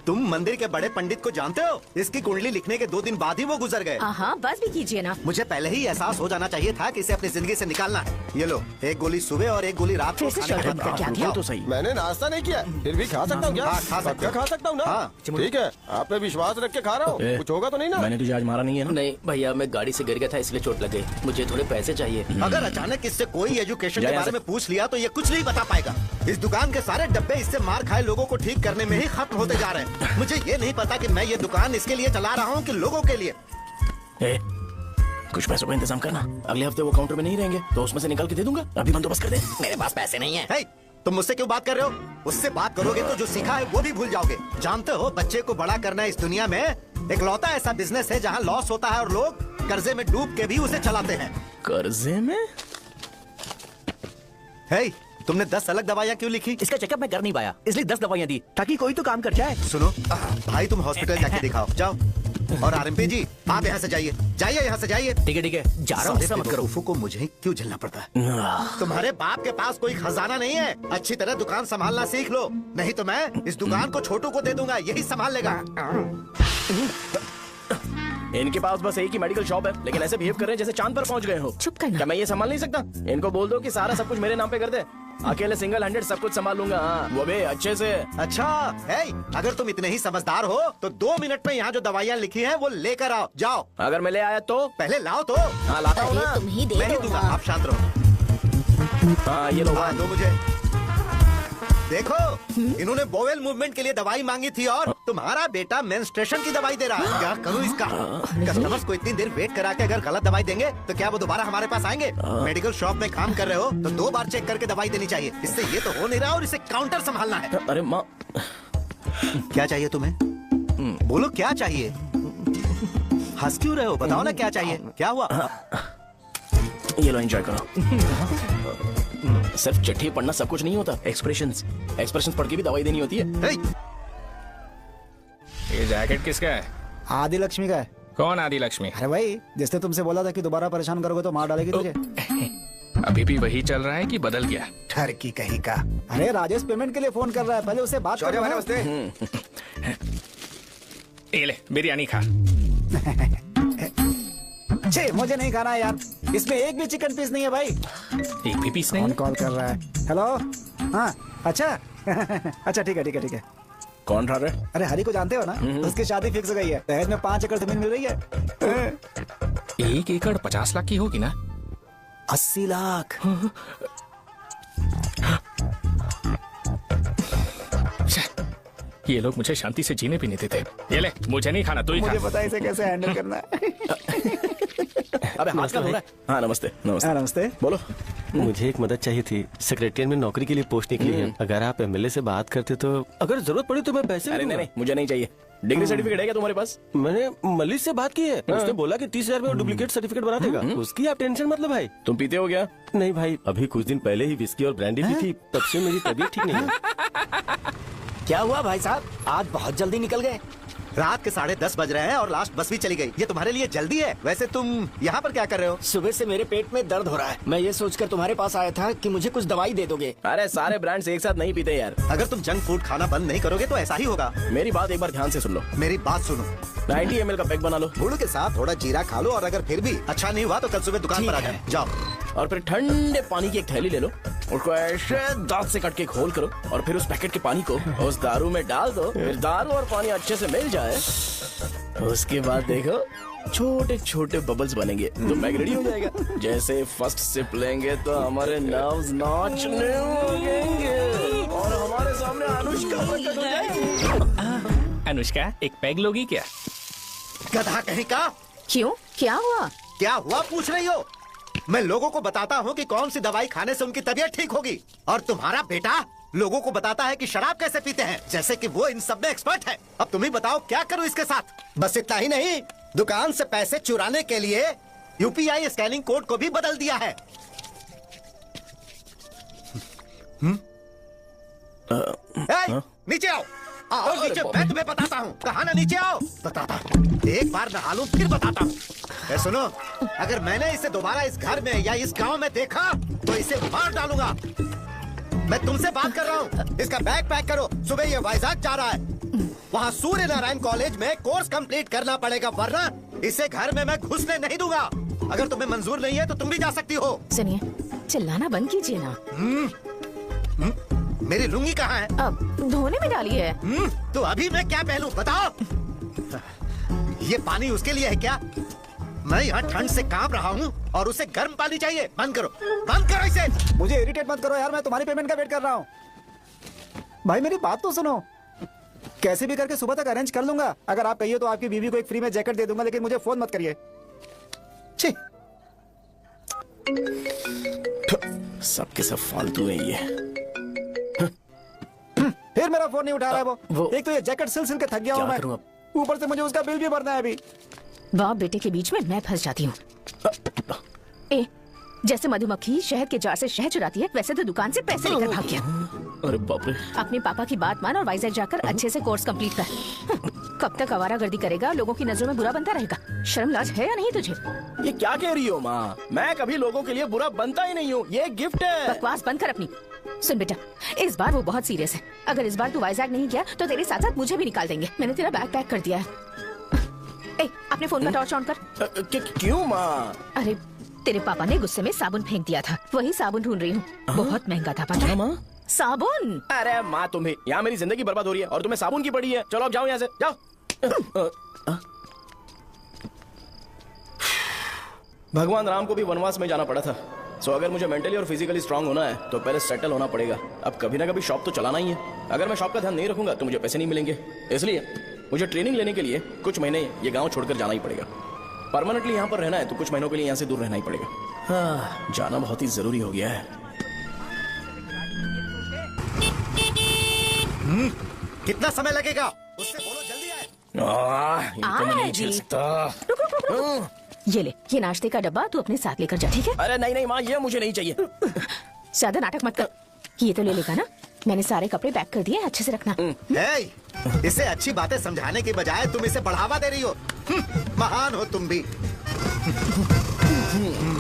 तुम मंदिर के बड़े पंडित को जानते हो? इसकी कुंडली लिखने के 2 दिन बाद ही वो गुजर गए। हाँ, बस भी कीजिए ना। मुझे पहले ही एहसास हो जाना चाहिए था कि इसे अपनी जिंदगी से निकालना है। ये लो, 1 गोली सुबह और 1 गोली रात को फिर से खाने के शॉर्ट बाद क्या खाओ। तो सही। मैंने नाश्ता नहीं किया, फिर भी खा सकता हूँ क्या? हाँ, खा सकते हो। खा सकता हूँ ना? हाँ। ठीक है, आप पे विश्वास रख के खा रहा हूँ, कुछ होगा तो नहीं ना? मैंने तुझे आज मारा नहीं है ना? नहीं भैया, मैं गाड़ी से गिर गया था इसलिए चोट लग गई। मुझे थोड़े पैसे चाहिए। अगर अचानक इससे कोई एजुकेशन के जय बारे में पूछ लिया तो ये कुछ नहीं बता पाएगा। इस दुकान के सारे डब्बे इससे मार खाए लोगों को ठीक करने में ही खत्म होते जा रहे हैं। मुझे ये नहीं पता कि मैं ये दुकान इसके लिए चला रहा हूँ कि लोगों के लिए। कुछ पैसों का इंतजाम करना, अगले हफ्ते वो काउंटर में नहीं रहेंगे तो उसमें से निकाल के दे दूंगा। अभी बंदोबस्त कर दे। मेरे पास पैसे नहीं है। हे, तुम मुझसे क्यों बात कर रहे हो? उससे बात करोगे तो जो सीखा है वो भी भूल जाओगे। जानते हो, बच्चे को बड़ा करना इस दुनिया में इकलौता ऐसा बिजनेस है जहाँ लॉस होता है और लोग कर्जे में डूब के भी उसे चलाते हैं। कर्जे में? हे, तुमने 10 अलग दवाइयाँ क्यों लिखी? इसका चेकअप मैं कर नहीं पाया, इसलिए 10 दवाइयाँ दी ताकि कोई तो काम कर जाए। सुनो भाई, तुम हॉस्पिटल जाके दिखाओ, जाओ। और आरएमपी जी, आप यहाँ से जाइए, जाइए यहाँ से जाइए। ठीक है, जा रहा हूँ, गुस्सा मत करो। बेवकूफों को मुझे क्यों झेलना पड़ता है? तुम्हारे बाप के पास कोई खजाना नहीं है। अच्छी तरह दुकान संभालना सीख लो, नहीं तो मैं इस दुकान को छोटू को दे दूंगा, यही संभाल लेगा। इनके पास बस एक ही मेडिकल शॉप है, लेकिन ऐसे बिहेव कर रहे हैं जैसे चांद पर पहुंच गए हो। चुप करना। क्या मैं ये संभाल नहीं सकता? इनको बोल दो कि सारा सब कुछ मेरे नाम पे कर दे। अकेले सिंगल हैंडेड सब कुछ संभाल लूंगा। हाँ, वो भी अच्छे से। अच्छा है, अगर तुम इतने ही समझदार हो तो 2 मिनट में यहाँ जो दवाइयाँ लिखी हैं वो लेकर आओ, जाओ। अगर मैं ले आया तो? पहले लाओ तो। हाँ, लाता हूँ ना। तुम ही दे मैं ही दो दूंगा, ना। आप शांत रहो। हाँ, ये लो। हाँ, दो मुझे। देखो, इन्होंने बोवेल मूवमेंट के लिए दवाई मांगी थी और तुम्हारा बेटा मेंस्ट्रुएशन की दवाई दे रहा है। क्या करूं इसका? कस्टमर्स को इतनी देर वेट करा के अगर गलत दवाई देंगे तो क्या वो दोबारा हमारे पास आएंगे? मेडिकल शॉप में काम कर रहे हो तो 2 बार चेक करके दवाई देनी चाहिए। इससे ये तो हो नहीं रहा और इसे काउंटर संभालना है। अरे माँ, क्या चाहिए तुम्हें? बोलो क्या चाहिए? हंस क्यों रहे हो? बताओ ना क्या चाहिए? क्या हुआ? ये लो, एंजॉय करो। सिर्फ चिट्ठी पढ़ना सब कुछ नहीं होता। एक्सप्रेशंस पढ़ के भी दवाई देनी होती है। ये जैकेट किसका है? आदि लक्ष्मी का है। कौन आदि लक्ष्मी? अरे भाई, जिसने तुमसे बोला था कि दोबारा परेशान करोगे तो मार डालेगी तुझे। अभी भी वही चल रहा है कि बदल गया? ठर की कहीं का। अरे राजेश पेमेंट के लिए फोन कर रहा है, पहले उससे बात करो। ये ले बिरयानी खा। छे, मुझे नहीं खाना है यार, इसमें एक भी चिकन पीस नहीं है भाई। एक भी पीस नहीं? कौन कॉल कर रहा है? हेलो, हाँ, अच्छा। अच्छा, ठीक है। कौन रहा? अरे हरी को जानते हो ना, उसकी शादी फिक्स हो गई है। दहेज में 5 एकड़ जमीन मिल रही है। 1 एकड़ 50 लाख की होगी ना? 80 लाख। ये लोग मुझे शांति से जीने भी नहीं देते। ये ले, मुझे नहीं खाना, तू ही खा। मुझे पता है इसे कैसे हैंडल करना है। अबे हाथ का हो रहा है। हाँ, नमस्ते। नमस्ते। बोलो। मुझे एक मदद चाहिए थी, सेक्रेटरिएट में नौकरी के लिए पोस्ट निकली है। अगर आप एमएलए से बात करते तो अगर जरूरत पड़ी तो मैं पैसे अरे दूंगा। नहीं, मुझे नहीं चाहिए। डिग्री सर्टिफिकेट है क्या तुम्हारे पास? मैंने मलिक से बात की है, उसने बोला कि 30,000 में डुप्लीकेट सर्टिफिकेट बना देगा। उसकी आप टेंशन मत लो भाई। तुम पीते हो क्या? नहीं भाई, अभी कुछ दिन पहले ही विस्की और ब्रांडी पी थी, तब से मेरी तबीयत ठीक नहीं है। क्या हुआ भाई साहब, आज बहुत जल्दी निकल गए? रात के 10:30 बज रहे हैं और लास्ट बस भी चली गई। ये तुम्हारे लिए जल्दी है। वैसे तुम यहाँ पर क्या कर रहे हो? सुबह से मेरे पेट में दर्द हो रहा है। मैं ये सोचकर तुम्हारे पास आया था कि मुझे कुछ दवाई दे दोगे। अरे सारे ब्रांड्स एक साथ नहीं पीते यार। अगर तुम जंक फूड खाना बंद नहीं करोगे तो ऐसा ही होगा। मेरी बात एक बार ध्यान से सुन लो। मेरी बात सुनो, 90 ml का पैक बना लो। गुड़ के साथ थोड़ा जीरा खा लो और अगर फिर भी अच्छा नहीं हुआ तो कल सुबह दुकान पर आ जाओ। और फिर ठंडे पानी की एक थैली ले लो, उसको ऐसे दांत से काट के घोल करो और फिर उस पैकेट के पानी को उस दारू में डाल दो। फिर दारू और पानी अच्छे से मिल जाए, उसके बाद देखो छोटे छोटे बबल्स बनेंगे तो पैक रेडी हो जाएगा। जैसे फर्स्ट सिप लेंगे तो हमारे नर्व्स नाचने लगेंगे और हमारे सामने अनुष्का प्रकट हो जाएगी। अनुष्का, एक पैग लोगी क्या? गधा कहीं का। क्यों, क्या हुआ? क्या हुआ पूछ रही हो? मैं लोगों को बताता हूँ कि कौन सी दवाई खाने से उनकी तबीयत ठीक होगी और तुम्हारा बेटा लोगों को बताता है कि शराब कैसे पीते हैं, जैसे कि वो इन सब में एक्सपर्ट है। अब तुम ही बताओ क्या करूँ इसके साथ? बस इतना ही नहीं, दुकान से पैसे चुराने के लिए यूपीआई स्कैनिंग कोड को भी बदल दिया है। नीचे आओ, आओ नीचे, मैं तुम्हें बताता हूँ। कहा ना नीचे आओ, बताता हूँ। एक बार नहा लूं फिर बताता हूँ। सुनो, अगर मैंने इसे दोबारा इस घर में या इस गांव में देखा तो इसे मार डालूंगा। मैं तुमसे बात कर रहा हूँ। इसका बैग पैक करो, सुबह ये वाइजाग जा रहा है। वहाँ सूर्य नारायण कॉलेज में कोर्स कंप्लीट करना पड़ेगा, वरना इसे घर में मैं घुसने नहीं दूंगा। अगर तुम्हें मंजूर नहीं है तो तुम भी जा सकती हो। सुनिए, चिल्लाना बंद कीजिए ना। मेरी लुंगी कहाँ है? अब धोने में डाली है। तो अभी मैं क्या पहनूं बताओ? ये पानी उसके लिए है क्या? मैं यहाँ ठंड से कांप रहा हूँ और उसे गर्म पानी चाहिए। बंद करो, बंद करो इसे। मुझे इरिटेट मत करो यार, मैं तुम्हारी पेमेंट का वेट कर रहा हूँ। भाई मेरी बात तो सुनो, कैसे भी करके सुबह तक अरेंज कर लूंगा। अगर आप कहिए तो आपकी बीवी को एक फ्री में जैकेट दे दूंगा, लेकिन मुझे फोन मत करिए। छी। सबके सब फालतू है ये। फिर मेरा फोन नहीं उठा रहा है वो- वो। एक तो ये जैकेट सिल सिल के थक गया हूँ क्या मैं, करूं अब? ऊपर से मुझे उसका बिल भी भरना है अभी। बाप बेटे के बीच में मैं फंस जाती हूँ। ए, जैसे मधुमक्खी शहद के जार से शहद चुराती है, वैसे तो दुकान से पैसे लेकर भाग गया। अरे बाप रे। अपने पापा की बात मान और वाइजैक जाकर अच्छे से कोर्स कंप्लीट कर। कब तक आवारागर्दी करेगा, लोगों की नजरों में बुरा बनता रहेगा। शर्म लाज है या नहीं तुझे? ये क्या कह रही हो माँ? मैं कभी लोगों के लिए बुरा बनता ही नहीं हूँ, ये गिफ्ट है। बकवास बंद कर अपनी। सुन बेटा, इस बार वो बहुत सीरियस है। अगर इस बार तू वाइजैक नहीं गया तो तेरे साथ साथ मुझे भी निकाल देंगे। मैंने तेरा बैग पैक कर दिया है। ए, अपने फोन का टॉर्च ऑन कर। क्यों माँ? अरे तेरे पापा ने गुस्से में साबुन फेंक दिया था, वही साबुन ढूंढ रही हूँ। बहुत महंगा था, पता है? माँ? साबुन। अरे माँ तुम्हें, यहाँ मेरी जिंदगी बर्बाद हो रही है और तुम्हें साबुन की पड़ी है। चलो अब जाओ यहाँ से, जाओ। भगवान राम को भी वनवास में जाना पड़ा था। सो अगर मुझे मेंटली और फिजिकली स्ट्रांग होना है तो पहले सेटल होना पड़ेगा। अब कभी ना कभी शॉप तो चलाना ही है। अगर मैं शॉप का ध्यान नहीं रखूंगा तो मुझे पैसे नहीं मिलेंगे। इसलिए मुझे ट्रेनिंग लेने के लिए कुछ महीने ये गांव छोड़कर जाना ही पड़ेगा। परमानेंटली यहाँ पर रहना है तो कुछ महीनों के लिए यहाँ से दूर रहना ही पड़ेगा। हाँ, जाना बहुत ही जरूरी हो गया है। कितना समय लगेगा? उससे बोलो जल्दी आए। इनको मैं नहीं झेल सकता। रुक रुक रुक रुक। ये ले, ये नाश्ते का डब्बा तू अपने साथ लेकर जा, ठीक है? अरे नहीं नहीं माँ, ये मुझे नहीं चाहिए। ज्यादा नाटक मत कर। ये तो ले लेगा ना? मैंने सारे कपड़े पैक कर दिए, अच्छे से रखना। हे, इसे अच्छी बातें समझाने की बजाय तुम इसे बढ़ावा दे रही हो। महान हो तुम भी।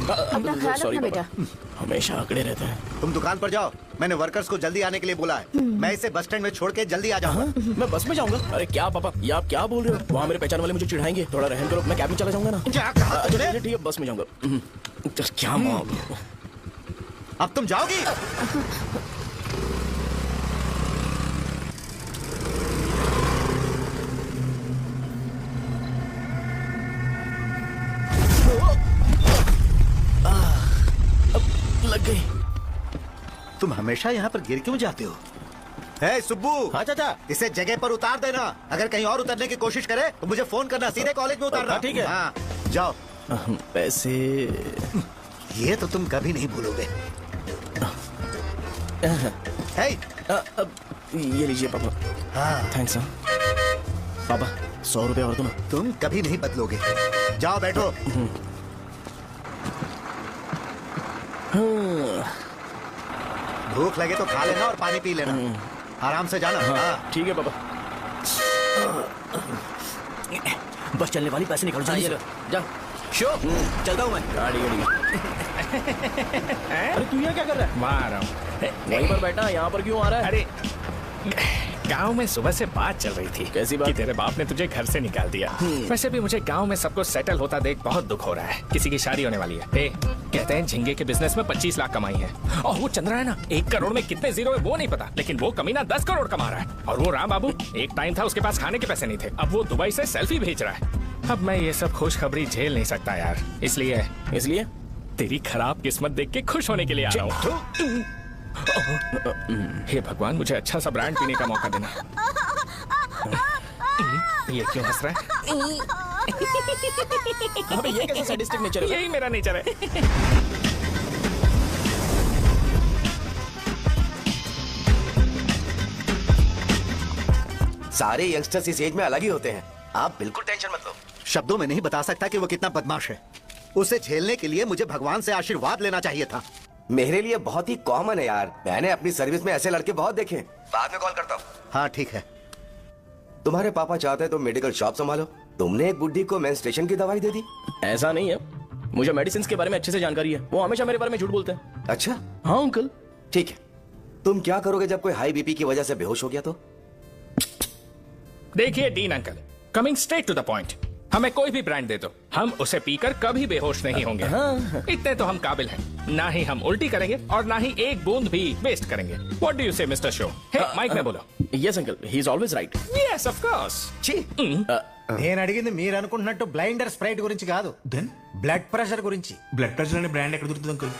अपना ख्याल Sorry, रखना पापा। बेटा। हमेशा आंकड़े रहते हैं। तुम दुकान पर जाओ, मैंने वर्कर्स को जल्दी आने के लिए बोला है। मैं इसे बस स्टैंड में छोड़ के जल्दी आ जाऊंगा। मैं बस में जाऊंगा? अरे क्या पापा, ये आप क्या बोल रहे हो? वहाँ मेरे पहचान वाले मुझे चिढ़ाएंगे। थोड़ा रहम करो, मैं कैब में चला जाऊंगा ना। क्या कहा अच्छा तुमने? ठीक है, बस में जाऊंगा। क्या माँ? अब तुम जाओगी? लग गई। तुम हमेशा यहाँ पर गिर क्यों जाते हो? हे सुब्बू। हाँ चाचा। इसे जगह पर उतार देना। अगर कहीं और उतरने की कोशिश करे तो मुझे फोन करना, सीधे कॉलेज में उतारना। हाँ, ठीक है। हाँ, जाओ। पैसे? ये तो तुम कभी नहीं भूलोगे। हे, ये लीजिए पापा। हाँ, थैंक्स। पापा 100 रुपए और दो ना। तुम कभी नहीं बदलोगे। जाओ बैठो। भूख लगे तो खा लेना और पानी पी लेना। आराम से जाना। हाँ। ठीक है पापा। बस चलने वाली, पैसे निकालो जल्दी से। जा। शो, चलता हूँ मैं। गाड़ी गाड़ी। अरे तू यहाँ क्या कर रहा है? मार रहा हूँ। वहीं पर बैठा, यहाँ पर क्यों आ रहा है? अरे गांव में सुबह से बात चल रही थी। कैसी बात? कि तेरे बाप ने तुझे घर से निकाल दिया। वैसे भी मुझे गांव में सबको सेटल होता देख बहुत दुख हो रहा है। किसी की शादी होने वाली है। ए, कहते हैं झिंगे के बिजनेस में 25 लाख कमाई है। और वो चंद्रा है ना, 1 करोड़ में कितने जीरो है वो नहीं पता, लेकिन वो कमीना 10 करोड़ कमा रहा है। और वो राम बाबू, एक टाइम था उसके पास खाने के पैसे नहीं थे, अब वो दुबई से सेल्फी भेज रहा है। अब मैं ये सब खुशखबरी झेल नहीं सकता यार, इसलिए तेरी खराब किस्मत देख के खुश होने के लिए आ रहा हूँ। हे भगवान, मुझे अच्छा सा ब्रांड पीने का मौका देना। ये क्यों हंस रहा है? अबे ये कैसा सैडिस्टिक नेचर है? यही मेरा नेचर है। सारे यंगस्टर्स इस एज में अलग ही होते हैं। आप बिल्कुल टेंशन मत लो। शब्दों में नहीं बता सकता कि वो कितना बदमाश है। उसे झेलने के लिए मुझे भगवान से आशीर्वाद लेना चाहिए था। मेरे लिए बहुत ही कॉमन है यार। मैंने अपनी सर्विस में ऐसे लड़के बहुत देखे। बाद में कॉल करता हूँ। हाँ ठीक है। तुम्हारे पापा चाहते हैं तुम मेडिकल शॉप संभालो। तुमने एक बुड्ढी को मेंस्ट्रुएशन की दवाई दे दी। ऐसा नहीं है, मुझे मेडिसिन के बारे में अच्छे से जानकारी है। वो हमेशा मेरे बारे में झूठ बोलते हैं। अच्छा हाँ अंकल। ठीक है, तुम क्या करोगे जब कोई हाई बीपी की वजह से बेहोश हो गया तो? देखिए Dean uncle, coming straight to the point, हमें कोई भी ब्रांड दे दो, हम उसे पीकर कभी बेहोश नहीं होंगे। इतने तो हम काबिल हैं। ना ही हम उल्टी करेंगे और ना ही एक बूंद भी वेस्ट करेंगे। व्हाट डू यू से मिस्टर शो? माइक में बोलो। Yes uncle, he is always right. Yes of course. నేను అడిగింది మీరు అనుకుంటున్నట్టు బ్లైండర్ స్ప్రైట్ గురించి కాదు, దెన్ బ్లడ్ ప్రెషర్ గురించి. బ్లడ్ ప్రెషర్ అనే బ్రాండ్ ఎక్కడ దొరుకుతుంది అంకుల్?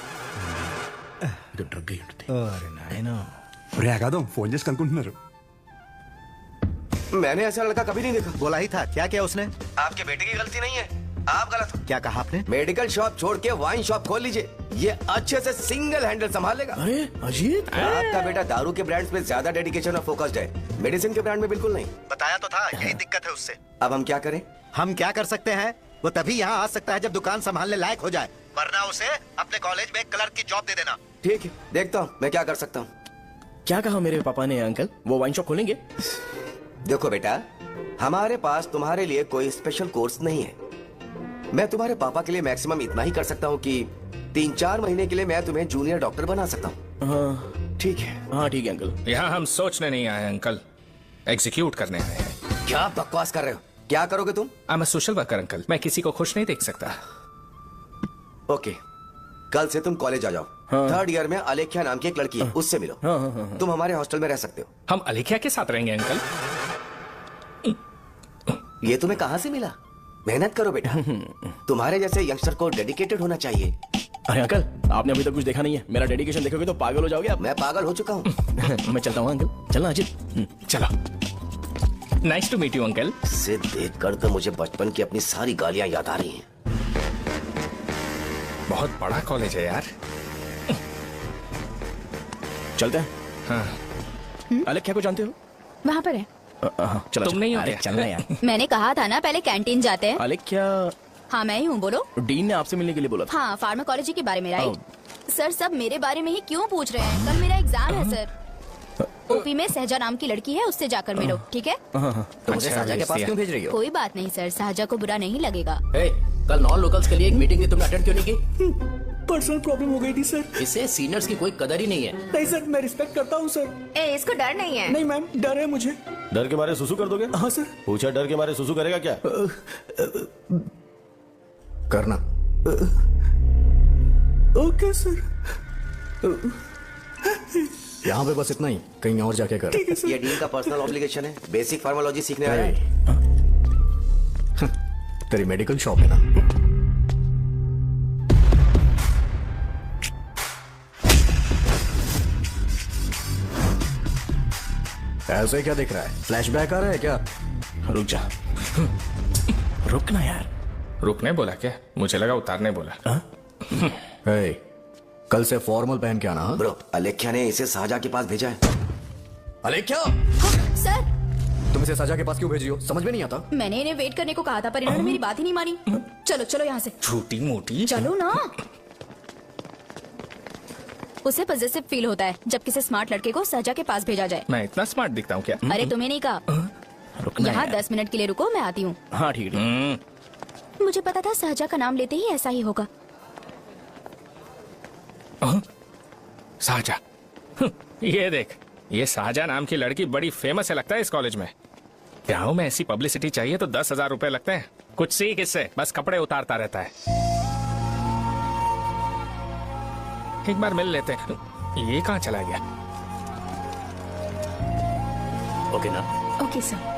ఇది డ్రగ్ అయి ఉంటుంది. అరే నాయనా, రే అగాదం ఫోన్ చేసి కనుక్కుంటున్నారు. मैंने ऐसा लड़का कभी नहीं देखा। बोला ही था। क्या किया उसने? आपके बेटे की गलती नहीं है, आप गलत हो। क्या कहा आपने? मेडिकल शॉप छोड़ के वाइन शॉप खोल लीजिए, ये अच्छे से सिंगल हैंडल संभाल लेगा। अरे अजीत, आपका बेटा दारू के ब्रांड्स पे ज्यादा डेडिकेशन और फोकस्ड है, मेडिसिन के ब्रांड में बिल्कुल नहीं। बताया तो था, यही दिक्कत है उससे। अब हम क्या करें? हम क्या कर सकते हैं? वो तभी यहाँ आ सकता है जब दुकान संभालने लायक हो जाए, वरना उसे अपने कॉलेज में क्लर्क की जॉब दे देना। ठीक है, देखता हूँ मैं क्या कर सकता हूँ। क्या कहा मेरे पापा ने अंकल? वो वाइन शॉप खोलेंगे? देखो बेटा, हमारे पास तुम्हारे लिए कोई स्पेशल कोर्स नहीं है। मैं तुम्हारे पापा के लिए मैक्सिमम इतना ही कर सकता हूँ कि 3-4 महीने के लिए मैं तुम्हें जूनियर डॉक्टर बना सकता हूँ। हाँ ठीक है? हाँ ठीक है अंकल। यहाँ हम सोचने नहीं आए अंकल, एग्जीक्यूट करने आए हैं। क्या बकवास कर रहे हो? क्या करोगे तुम? I am a social worker uncle, मैं किसी को खुश नहीं देख सकता। ओके, कल से तुम कॉलेज आ जाओ। थर्ड ईयर में अलेख्या नाम की एक लड़की है, उससे मिलो। तुम हमारे हॉस्टल में रह सकते हो। हम अलेख्या के साथ रहेंगे अंकल। ये तुम्हें कहाँ से मिला? मेहनत करो बेटा, तुम्हारे जैसे यंगस्टर को डेडिकेटेड होना चाहिए। अरे अंकल, आपने अभी तक कुछ देखा नहीं है, मेरा डेडिकेशन देखोगे तो पागल हो जाओगे आप। मैं पागल हो चुका हूँ। मैं चलता हूँ अंकल। चलना अजीत। चलो। Nice to meet you uncle. इसे देखकर तो मुझे बचपन की अपनी सारी गालियां याद आ रही हैं। बहुत बड़ा कॉलेज है यार। चलते हैं। हाँ। अलेख्या को जानते हो? वहाँ पर है। चलो तुम नहीं हो अरे क्या? चलना यार। मैंने कहा था ना पहले कैंटीन जाते हैं। अलेख्या, हाँ मैं ही हूँ, बोलो। डीन ने आपसे मिलने के लिए बोला था। हाँ, फार्माकोलॉजी के बारे में, राइट? सर सब मेरे बारे में ही क्यों पूछ रहे हैं? कल मेरा एग्जाम है सर। ओपी में सहजा नाम की लड़की है, उससे जाकर मिलो, ठीक है? तो मुझे साजा के पास क्यों भेज रही हो? कोई बात नहीं सर, साजा को बुरा नहीं लगेगा। कल नॉन लोकल्स के लिए एक मीटिंग थी, तुमने अटेंड क्यों नहीं की? पर्सनल प्रॉब्लम हो गई थी सर। इससे सीनियर्स की कोई कदर ही नहीं है। नहीं सर, मैं रिस्पेक्ट करता हूँ सर। इसको डर नहीं है। नहीं मैम, डर है मुझे। डर के मारे सुसु कर दोगे? हाँ सर। पूछा डर के मारे सुसु करेगा क्या? करना। Okay sir. यहाँ पे बस इतना ही, कहीं और जाके कर। ये डीन का पर्सनल ऑब्लिगेशन है, बेसिक फार्माकोलॉजी सीखने आया है। तेरी मेडिकल शॉप है ना? ऐसे क्या दिख रहा है? फ्लैशबैक आ रहा है क्या? रुक जा। रुकना यार। रुकने बोला क्या? मुझे लगा उतारने बोला। कल से फॉर्मल पहन के आना। ब्रो, अलेख्या ने इसे साजा के पास भेजा है। अलेख्या, हाँ, सर तुम इसे साजा के पास क्यों भेजी हो? समझ में नहीं आता। मैंने इन्हें वेट करने को कहा था, पर इन्होंने मेरी बात ही नहीं मानी। चलो चलो यहाँ से। छोटी मोटी। चलो ना। उसे पॉजिटिव फील होता है जब किसी स्मार्ट लड़के को सहजा के पास भेजा जाए। मैं इतना स्मार्ट दिखता हूँ क्या? अरे तुम्हें नहीं कहा। रुकना यहाँ यार। 10 मिनट के लिए रुको, मैं आती हूँ। हाँ ठीक है। मुझे पता था सहजा का नाम लेते ही ऐसा ही होगा। साजा। ये देख, ये साजा नाम की लड़की बड़ी फेमस है लगता है इस कॉलेज में। गाँव में ऐसी पब्लिसिटी चाहिए तो 10,000 रुपए लगते हैं। कुछ सीख इससे, बस कपड़े उतारता रहता है। एक बार मिल लेते हैं। ये कहाँ चला गया? ओके ना? Okay sir.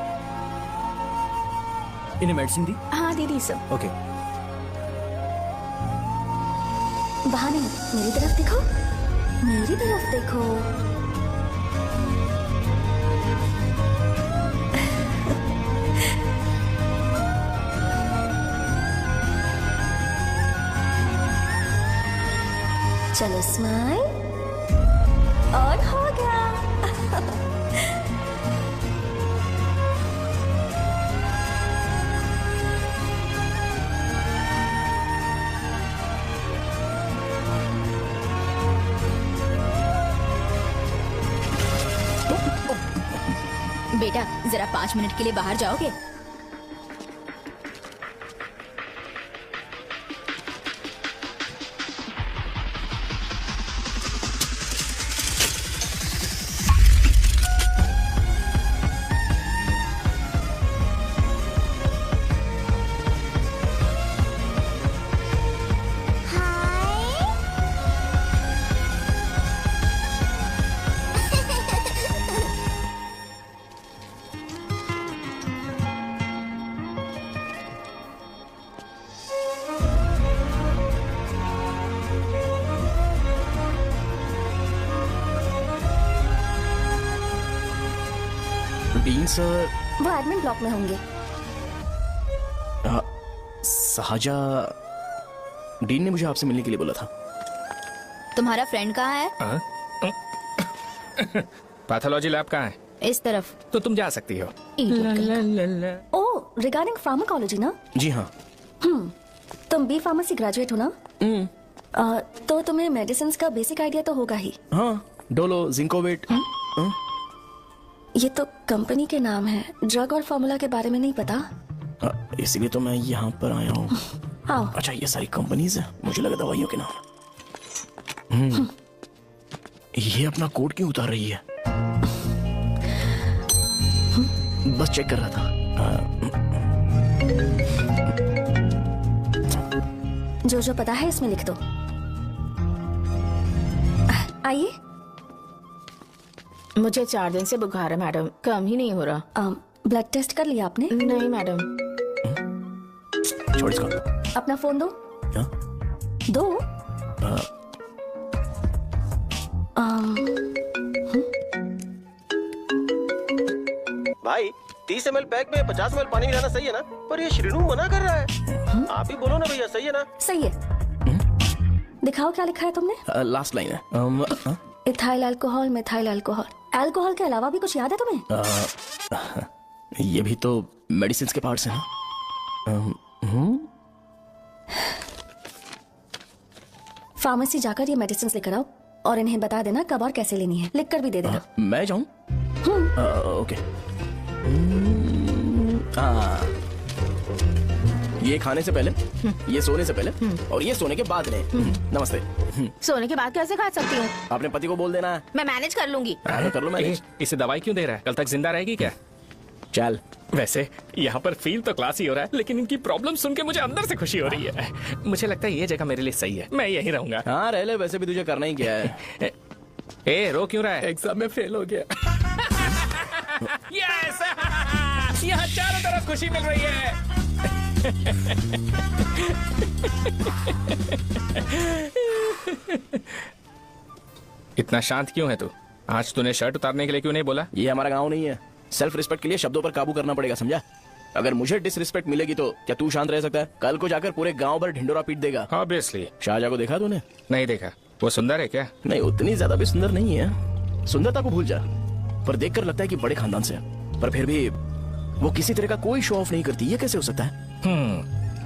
इन्हें मेडिसिन दी? हाँ दीदी सर। ओके। वहाँ नहीं, मेरी तरफ देखो, मेरी तरफ देखो। चलो स्माइल, और हो गया। बेटा जरा 5 मिनट के लिए बाहर जाओगे? सर। वो एडमिन ब्लॉक में होंगे। साजा, डीन ने मुझे आपसे मिलने के लिए बोला था। तुम्हारा फ्रेंड कहाँ है? पैथोलॉजी लैब कहाँ है? इस तरफ। तो तुम जा सकती हो। ओह, रिगार्डिंग फार्माकोलॉजी ना? जी हाँ। तुम बी फार्मेसी ग्रेजुएट हो ना? तो तुम्हें मेडिसिन का बेसिक आइडिया तो होगा ही। हाँ, डोलो, जिंकोवेट। ये तो कंपनी के नाम है, ड्रग और फॉर्मूला के बारे में नहीं पता। इसीलिए तो मैं यहाँ पर आया हूँ। आओ। अच्छा, ये सारी कंपनीज है, मुझे लगा दवाइयों के नाम। ये अपना कोट क्यों उतार रही है? बस चेक कर रहा था। जो पता है इसमें लिख दो। आइए। मुझे 4 दिन से बुखार है मैडम, कम ही नहीं हो रहा। ब्लड टेस्ट कर लिया आपने? नहीं मैडम। छोड़ इसको। अपना फोन दो। क्या? दो। भाई 30 ml पैक में 50 ml पानी मिलाना सही है ना? पर ये श्रीनू मना कर रहा है। आप ही बोलो ना भैया, सही है ना? सही है। दिखाओ क्या लिखा है तुमने? लास्ट लाइन है। Ethyl alcohol, methyl alcohol. Alcohol के अलावा भी कुछ याद है तुम्हें? ये भी तो मेडिसिन के पार्ट्स हैं ना? फार्मेसी जाकर ये मेडिसिन लेकर आओ और इन्हें बता देना कब और कैसे लेनी है। लिख कर भी दे देना। मैं जाऊं? ओके। ये खाने से पहले, ये सोने से पहले और ये सोने के बाद ले। नमस्ते। सोने के बाद कैसे खा सकती हूँ? अपने पति को बोल देना है। मैं मैनेज कर लूंगी। कर लो मैनेज। इसे दवाई क्यों दे रहा है? कल तक जिंदा रहेगी क्या? चल। वैसे यहाँ पर फील तो क्लासी हो रहा है, लेकिन इनकी प्रॉब्लम सुन के मुझे अंदर से खुशी हो रही है। मुझे लगता है ये जगह मेरे लिए सही है, मैं यहीं रहूंगा। हाँ रह ले, वैसे भी तुझे करना ही क्या है। ए, रो क्यों रहा है? एग्जाम में फेल हो गया। यस! यहाँ चारों तरफ खुशी मिल रही है। इतना शांत क्यों है तू? आज तूने शर्ट उतारने के लिए क्यों नहीं बोला? ये हमारा गांव नहीं है। सेल्फ रिस्पेक्ट के लिए शब्दों पर काबू करना पड़ेगा, समझा? अगर मुझे डिसरिस्पेक्ट मिलेगी तो क्या तू शांत रह सकता है? कल को जाकर पूरे गांव भर ढिंडोरा पीट देगा। ऑब्वियसली। शाहजहां को देखा तूने? नहीं देखा। वो सुंदर है क्या? नहीं, उतनी ज्यादा भी सुंदर नहीं है। सुंदरता को भूल जा, पर देखकर लगता है कि बड़े खानदान से है। पर फिर भी वो किसी तरह का कोई शो ऑफ नहीं करती। ये कैसे हो सकता है?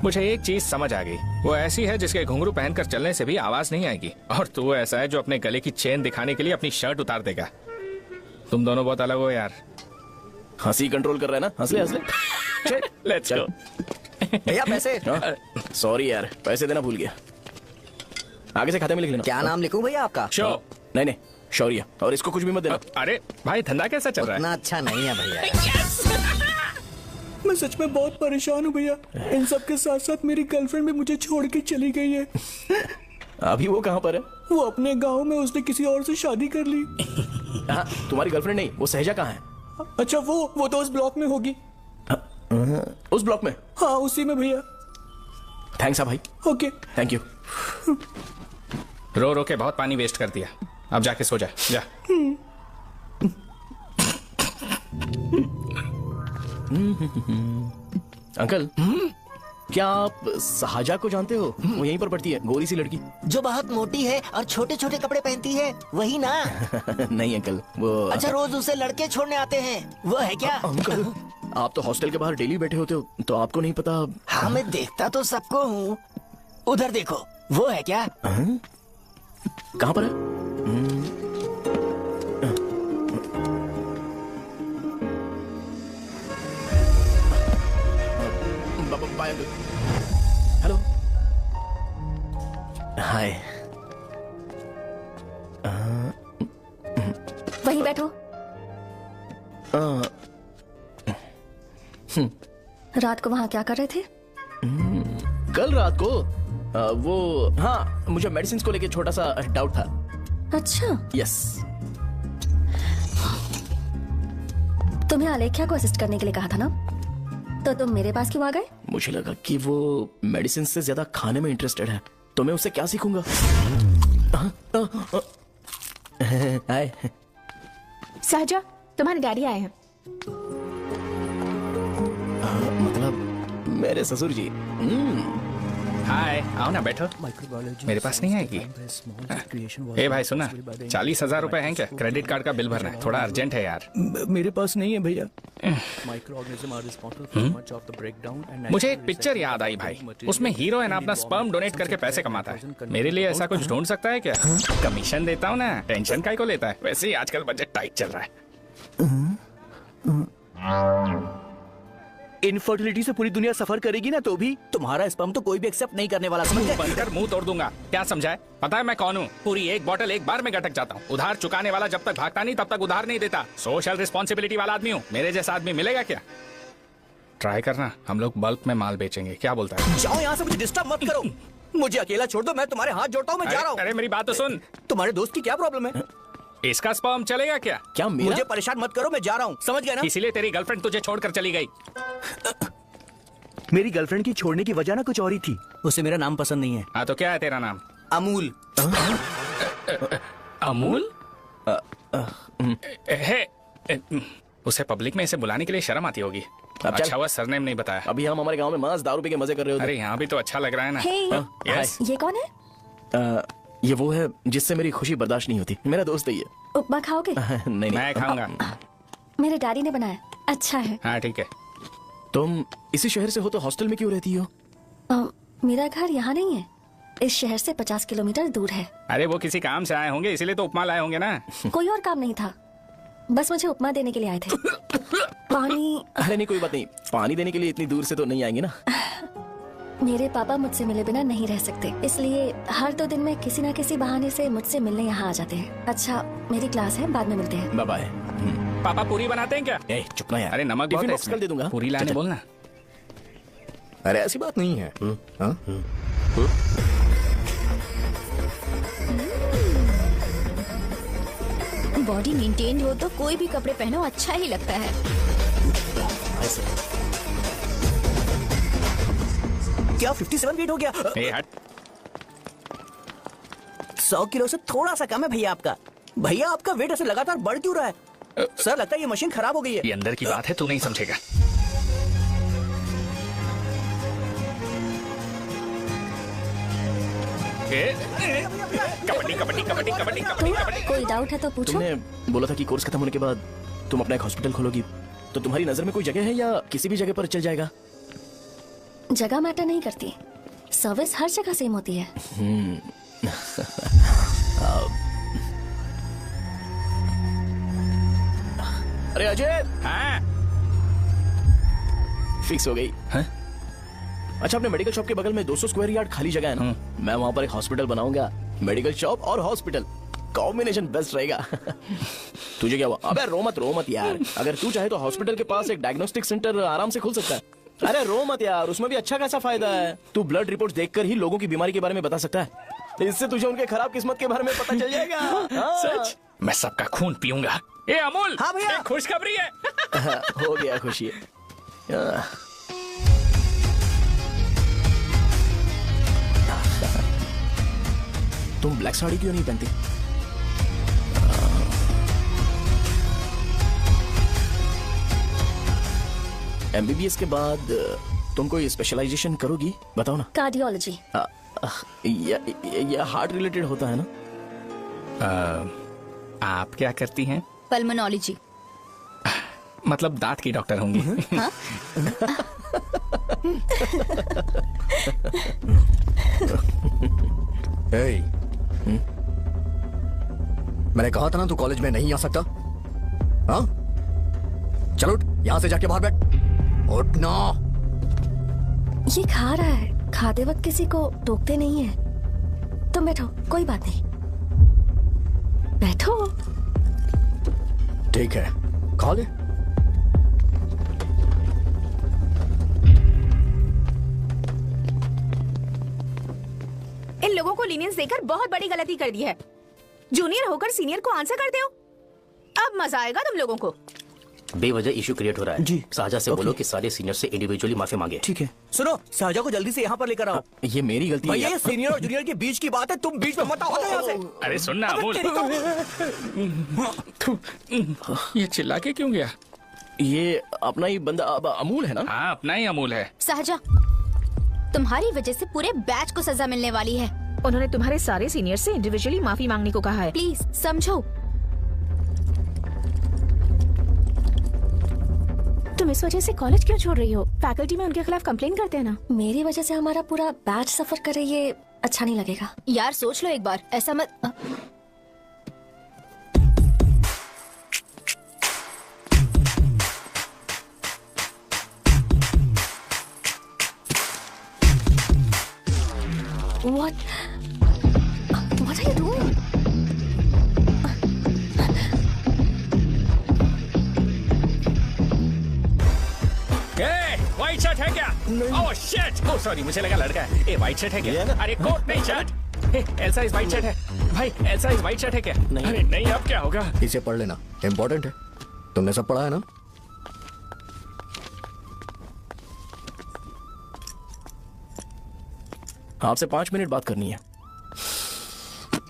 मुझे एक चीज समझ आ गई। वो ऐसी है जिसके घुंघरू पहनकर चलने से भी आवाज नहीं आएगी, और तू ऐसा है जो अपने गले की चेन दिखाने के लिए अपनी शर्ट उतार देगा। तुम दोनों बहुत अलग हो यार। हंसी कंट्रोल कर रहा है ना? हंस ले हंस ले। Let's go. भैया पैसे। सॉरी यार, पैसे देना भूल गया। आगे से खाते में लिख लेना। क्या नाम लिखूं भैया आपका? शो। नहीं, शौर्य। और इसको कुछ भी मत देना। अरे भाई, धंधा कैसा चल रहा है? इतना अच्छा नहीं है भैया। मैं सच में बहुत परेशान हूँ भैया। इन सब के साथ साथ मेरी गर्लफ्रेंड भी मुझे छोड़ के चली गई है। अभी वो कहाँ पर है? वो अपने गांव में, उसने किसी और से शादी कर ली। हाँ, तुम्हारी गर्लफ्रेंड नहीं, वो सहजा कहाँ है? अच्छा, वो तो उस ब्लॉक में होगी। उस ब्लॉक में? हाँ, उसी में भैया। थैंक्स भाई। Okay, thank you. रो रो के बहुत पानी वेस्ट कर दिया, अब जाके सो जा। जा। अंकल, क्या आप साजा को जानते हो? वो यहीं पर पढ़ती है, गोरी सी लड़की जो बहुत मोटी है और छोटे छोटे कपड़े पहनती है, वही ना? नहीं अंकल, वो अच्छा, रोज उसे लड़के छोड़ने आते हैं, वो है क्या? अंकल, आप तो हॉस्टल के बाहर डेली बैठे होते हो, तो आपको नहीं पता? हाँ, मैं देखता तो सबको हूँ। उधर देखो, वो है क्या? कहाँ पर है? हेलो, हाय। वहीं बैठो। रात को वहाँ क्या कर रहे थे? कल रात को वो, हाँ, मुझे मेडिसिन को लेके छोटा सा डाउट था। अच्छा। यस। तुम्हें आलेख्या को असिस्ट करने के लिए कहा था ना, तो तुम मेरे पास क्यों आ गए? मुझे लगा कि वो मेडिसिन से ज्यादा खाने में इंटरेस्टेड है, तो मैं उससे क्या सीखूंगा। सहजा, तुम्हारे डैडी आए हैं। मेरे ससुर जी। हाय, आओ ना बैठो। मेरे पास नहीं आएगी। ए भाई सुना, 40,000 रुपए हैं क्या? क्रेडिट कार्ड का बिल भरना है, थोड़ा अर्जेंट है यार। मेरे पास नहीं है भैया। मुझे एक पिक्चर याद आई भाई, उसमें हीरो है ना अपना स्पर्म डोनेट करके पैसे कमाता है। मेरे लिए ऐसा कुछ ढूंढ सकता है क्या? कमीशन देता हूँ ना, टेंशन काहे को लेता है? वैसे ही आजकल बजट टाइट चल रहा है। इनफर्टिलिटी से पूरी दुनिया सफर करेगी ना, तो भी तुम्हारा स्पर्म तो कोई भी एक्सेप्ट नहीं करने वाला, समझ गए? बनकर मुंह तोड़ दूंगा। क्या समझाए? पता है मैं कौन हूँ? पूरी एक बोतल एक बार में गटक जाता हूँ। उधार चुकाने वाला जब तक भागता नहीं तब तक उधार नहीं देता। सोशल रिस्पॉन्सिबिलिटी वाला आदमी हूँ। मेरे जैसा आदमी मिलेगा क्या? ट्राई करना, हम लोग बल्क में माल बेचेंगे। क्या बोलता है? जाओ यहाँ से, मुझे डिस्टर्ब मत करो। मुझे अकेला छोड़ दो, मैं तुम्हारे हाथ जोड़ता हूँ, मैं जा रहा हूँ। अरे मेरी बात तो सुन। तुम्हारे दोस्त की क्या प्रॉब्लम है? इसका स्पर्म चलेगा क्या? क्या मेरा? मुझे परेशान मत करो, मैं जा रहा हूँ, समझ गए ना? इसीलिए तेरी गर्लफ्रेंड तुझे छोड़कर चली गई। मेरी गर्लफ्रेंड की छोड़ने की वजह ना कुछ और ही थी। उसे मेरा नाम पसंद नहीं है। हाँ तो क्या है तेरा नाम? अमूल। अमूल? उसे पब्लिक में इसे बुलाने के लिए शर्म आती होगी। अच्छा हुआ सरनेम नहीं बताया। अभी हम हमारे गांव में मस्त दारू पी के मजे कर रहे होते। अरे यहाँ भी तो अच्छा लग रहा है ना। Hey, yes. ये कौन है? ये वो है जिससे मेरी खुशी बर्दाश्त नहीं होती। मेरा दोस्त है ये। उपमा खाओगे? नहीं मैं खाऊंगा। मेरे डैडी ने बनाया, अच्छा है। हाँ ठीक है। तुम इसी शहर से हो तो हॉस्टल में क्यों रहती हो? मेरा घर यहाँ नहीं है, इस शहर से 50 किलोमीटर दूर है। अरे वो किसी काम से आए होंगे, इसीलिए तो उपमा लाए होंगे ना। कोई और काम नहीं था, बस मुझे उपमा देने के लिए आए थे। पानी? अरे नहीं, कोई बात नहीं। पानी देने के लिए इतनी दूर से तो नहीं आएंगे ना। मेरे पापा मुझसे मिले बिना नहीं रह सकते, इसलिए हर 2 दिन में किसी न किसी बहाने से मुझसे मिलने यहाँ आ जाते हैं। अच्छा, मेरी क्लास है, बाद में मिलते हैं। Bye bye. पापा पूरी बनाते हैं क्या? चुप ना यार। अरे नमक बहुत है इसमें। दे दूंगा। पूरी लाने बोलना। अरे ऐसी बात नहीं है। बॉडी मेंटेन हो तो कोई भी कपड़े पहनो अच्छा ही लगता है। क्या 57 वेट हो गया? ए हट। 100 किलो से थोड़ा सा कम है भैया आपका। भैया आपका वेट ऐसे लगातार बढ़ क्यों रहा है? सर लगता है ये मशीन खराब हो गई है। ये अंदर की बात है, तू नहीं समझेगा। कबड्डी कबड्डी कबड्डी कबड्डी कबड्डी कबड्डी। कोई डाउट है तो पूछो। तुमने बोला था कि कोर्स खत्म होने के बाद तुम अपना एक हॉस्पिटल खोलोगी, तो तुम्हारी नजर में कोई जगह है या किसी भी जगह पर चल जाएगा? जगह मैटर नहीं करती, सर्विस हर जगह सेम होती है। अरे अजय। हाँ? फिक्स हो गई। अच्छा, अपने मेडिकल शॉप के बगल में 200 स्क्वायर यार्ड खाली जगह है ना, मैं वहाँ पर एक हॉस्पिटल बनाऊंगा। मेडिकल शॉप और हॉस्पिटल कॉम्बिनेशन बेस्ट रहेगा। तुझे क्या हुआ? अबे रो मत यार। अगर तू चाहे तो हॉस्पिटल के पास एक डायग्नोस्टिक सेंटर आराम से खुल सकता है। अरे रो मत यार, उसमें भी अच्छा खासा फायदा है। तू ब्लड रिपोर्ट देखकर ही लोगों की बीमारी के बारे में बता सकता है। इससे तुझे उनके खराब किस्मत के बारे में पता चल जाएगा। सच? मैं सबका खून पीऊंगा। ए अमूल। हाँ भैया। खुशखबरी है। हो गया खुशी। तुम ब्लैक साड़ी क्यों नहीं पहनती? MBBS के बाद तुम कोई स्पेशलाइजेशन करोगी? बताओ ना। कार्डियोलॉजी। या हार्ट रिलेटेड होता है ना? आप क्या करती हैं? पल्मोनोलॉजी। मतलब दांत की डॉक्टर होंगी। हाँ? मैंने कहा था ना तू कॉलेज में नहीं आ सकता। हाँ, चलो यहाँ से जाके बाहर बैठ। उठना। ये खा रहा है, खाते वक्त किसी को टोकते नहीं है। तुम बैठो, कोई बात नहीं, बैठो। ठीक है, खा ले। इन लोगों को लीनियंस देकर बहुत बड़ी गलती कर दी है। जूनियर होकर सीनियर को आंसर करते हो। अब मजा आएगा तुम लोगों को। बेवजह इशू क्रिएट हो रहा है जी। शाहजहां से बोलो कि सारे सीनियर से इंडिविजुअली माफी मांगे। ठीक है। सुनो, शाहजहां को जल्दी से यहाँ पर लेकर आओ। ये मेरी गलती है। भैया ये सीनियर और जूनियर के बीच की बात है, तुम बीच में मत आओ यहाँ से। अरे सुनना अमूल। ये चिल्ला के क्यों गया? ये अपना ही बंदा अमूल है ना? हाँ, अपना ही अमूल है। सहजा, तुम्हारी वजह से पूरे बैच को सजा मिलने वाली है। उन्होंने तुम्हारे सारे सीनियर से इंडिविजुअली माफी मांगने को कहा है। प्लीज समझो। तुम इस वजह से कॉलेज क्यों छोड़ रही हो? फैकल्टी में उनके खिलाफ कंप्लेन करते हैं ना। मेरी वजह से हमारा पूरा बैच सफर करे, ये अच्छा नहीं लगेगा। यार सोच लो एक बार, ऐसा मत। What are you doing? White shirt है क्या? ओह शिट, ओह सॉरी, मुझे लगा लड़का है। ए व्हाइट शर्ट है क्या? अरे कोट नहीं shirt. L size white shirt है भाई, एल साइज व्हाइट शर्ट है क्या? अरे नहीं, अब क्या होगा? इसे पढ़ लेना, इम्पोर्टेंट है। तुमने सब पढ़ा है ना? आपसे 5 मिनट बात करनी है।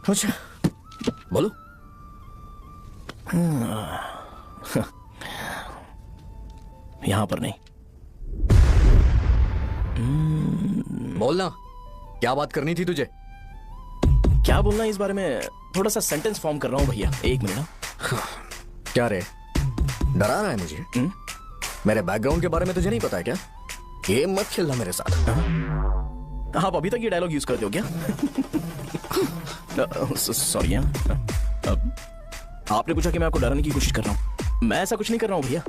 अच्छा, बोलो। यहाँ पर नहीं। बोलना, क्या बात करनी थी तुझे? क्या बोलना इस बारे में? थोड़ा सा सेंटेंस फॉर्म कर रहा हूँ भैया, 1 मिनट ना। क्या रे, डरा रहा है मुझे? मेरे बैकग्राउंड के बारे में तुझे नहीं पता है क्या? गेम मत खेलना मेरे साथ। आप अभी तक ये डायलॉग यूज करते हो क्या? सॉरी, आपने पूछा कि मैं आपको डराने की कोशिश कर रहा हूँ। मैं ऐसा कुछ नहीं कर रहा हूँ भैया।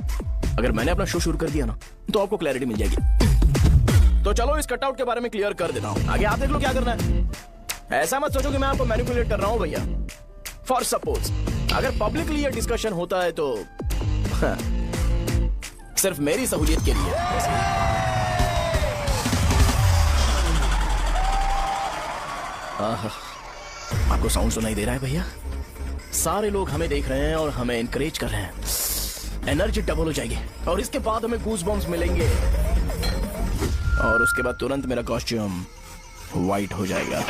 अगर मैंने अपना शो शुरू कर दिया ना, तो आपको क्लैरिटी मिल जाएगी। तो चलो इस कटआउट के बारे में क्लियर कर देता हूँ, आगे आप देख लो क्या करना है। ऐसा मत सोचो कि मैं आपको मैनिपुलेट कर रहा हूँ भैया। फॉर सपोज अगर पब्लिकली ये डिस्कशन होता है तो सिर्फ मेरी सहूलियत के लिए। आपको साउंड सुनाई दे रहा है भैया? सारे लोग हमें देख रहे हैं और हमें इनकरेज कर रहे हैं। एनर्जी डबल हो जाएगी और इसके बाद हमें गूज बम्स मिलेंगे और उसके बाद तुरंत मेरा कॉस्ट्यूम वाइट हो जाएगा।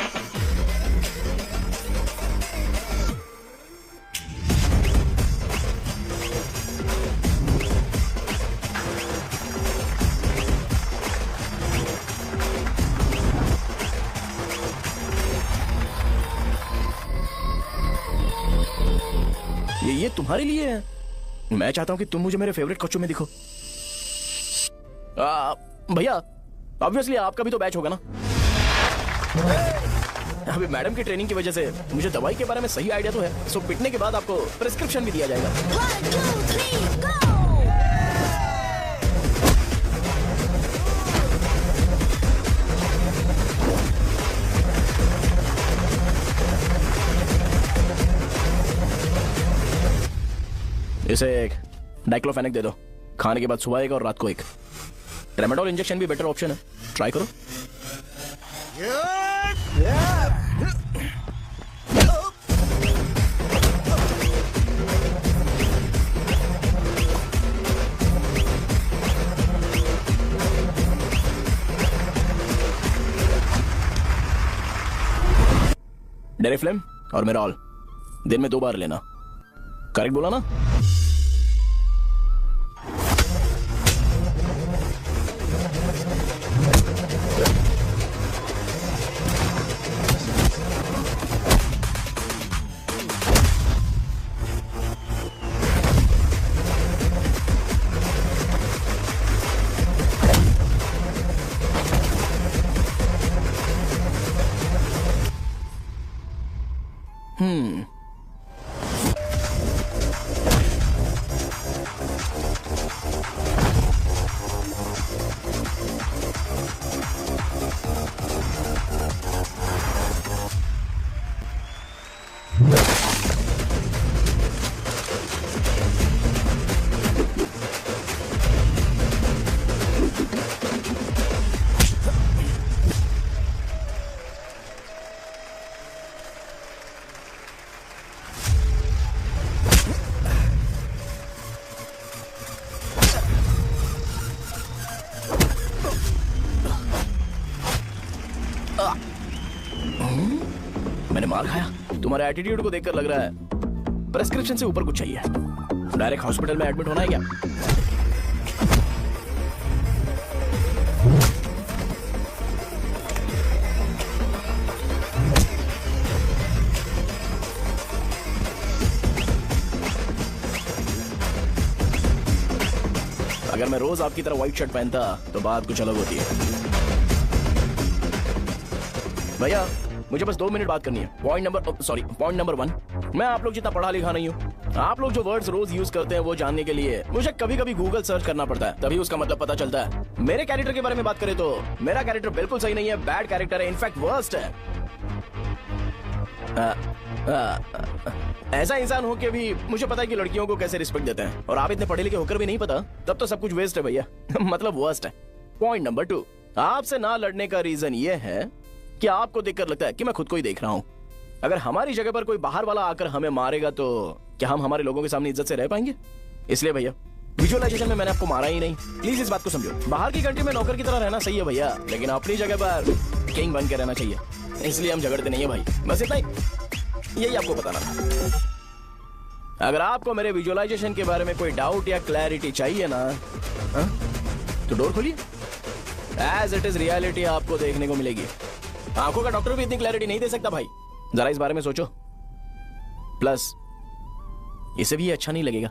ये तुम्हारे लिए है। मैं चाहता हूं कि तुम मुझे मेरे फेवरेट कॉस्ट्यूम में दिखो। भैया ऑब्वियसली आपका भी तो बैच होगा ना। अभी मैडम की ट्रेनिंग की वजह से मुझे दवाई के बारे में सही आइडिया तो है। सो पिटने के बाद आपको प्रिस्क्रिप्शन भी दिया जाएगा। 1 2 3 गो। इसे एक डाइक्लोफेनेक दे दो। खाने के बाद सुबह एक और रात को एक। ट्रेमाडोल इंजेक्शन भी बेटर ऑप्शन है, ट्राई करो। डेरिफ्लेम और मेरॉल दिन में 2 बार लेना। करेक्ट बोला ना? मैंने मार खाया? तुम्हारे एटीट्यूड को देखकर लग रहा है प्रेस्क्रिप्शन से ऊपर कुछ चाहिए। डायरेक्ट हॉस्पिटल में एडमिट होना है क्या? रोज आपकी तरह व्हाइट शर्ट पहनता तो बात कुछ अलग होती है। भैया मुझे बस 2 मिनट बात करनी है। पॉइंट नंबर 1, मैं आप लोग जितना पढ़ा लिखा नहीं हूँ। आप लोग जो वर्ड्स रोज यूज करते हैं वो जानने के लिए मुझे कभी कभी गूगल सर्च करना पड़ता है, तभी उसका मतलब पता चलता है। मेरे कैरेक्टर के बारे में बात करें तो मेरा कैरेक्टर बिल्कुल सही नहीं है, बैड कैरेक्टर है, इनफैक्ट वर्स्ट है। ऐसा इंसान हो के भी मुझे पता है कि लड़कियों को कैसे रिस्पेक्ट देते हैं, और आप इतने पढ़े लिखे होकर भी नहीं पता, तब तो सब कुछ वेस्ट है भैया। मतलब वर्स्ट है। पॉइंट नंबर 2, आपसे ना लड़ने का रीजन ये है कि आपको देखकर लगता है कि मैं खुद को ही देख रहा हूँ। अगर हमारी जगह पर कोई बाहर वाला आकर हमें मारेगा तो क्या हम हमारे लोगों के सामने इज्जत से रह पाएंगे? इसलिए भैया विजुअलाइजेशन में मैंने आपको मारा ही नहीं, प्लीज इस बात को समझो। बाहर की कंट्री में नौकर की तरह रहना सही है भैया, लेकिन अपनी जगह पर किंग बन के रहना चाहिए। इसलिए हम झगड़ते नहीं है भाई, बस इतना ही, यही आपको बताना था। अगर आपको मेरे विजुअलाइजेशन के बारे में कोई डाउट या क्लैरिटी चाहिए ना, तो डोर खोलिए। एज इट इज रियलिटी आपको देखने को मिलेगी। आंखों का डॉक्टर भी इतनी क्लैरिटी नहीं दे सकता भाई, जरा इस बारे में सोचो। प्लस इसे भी अच्छा नहीं लगेगा।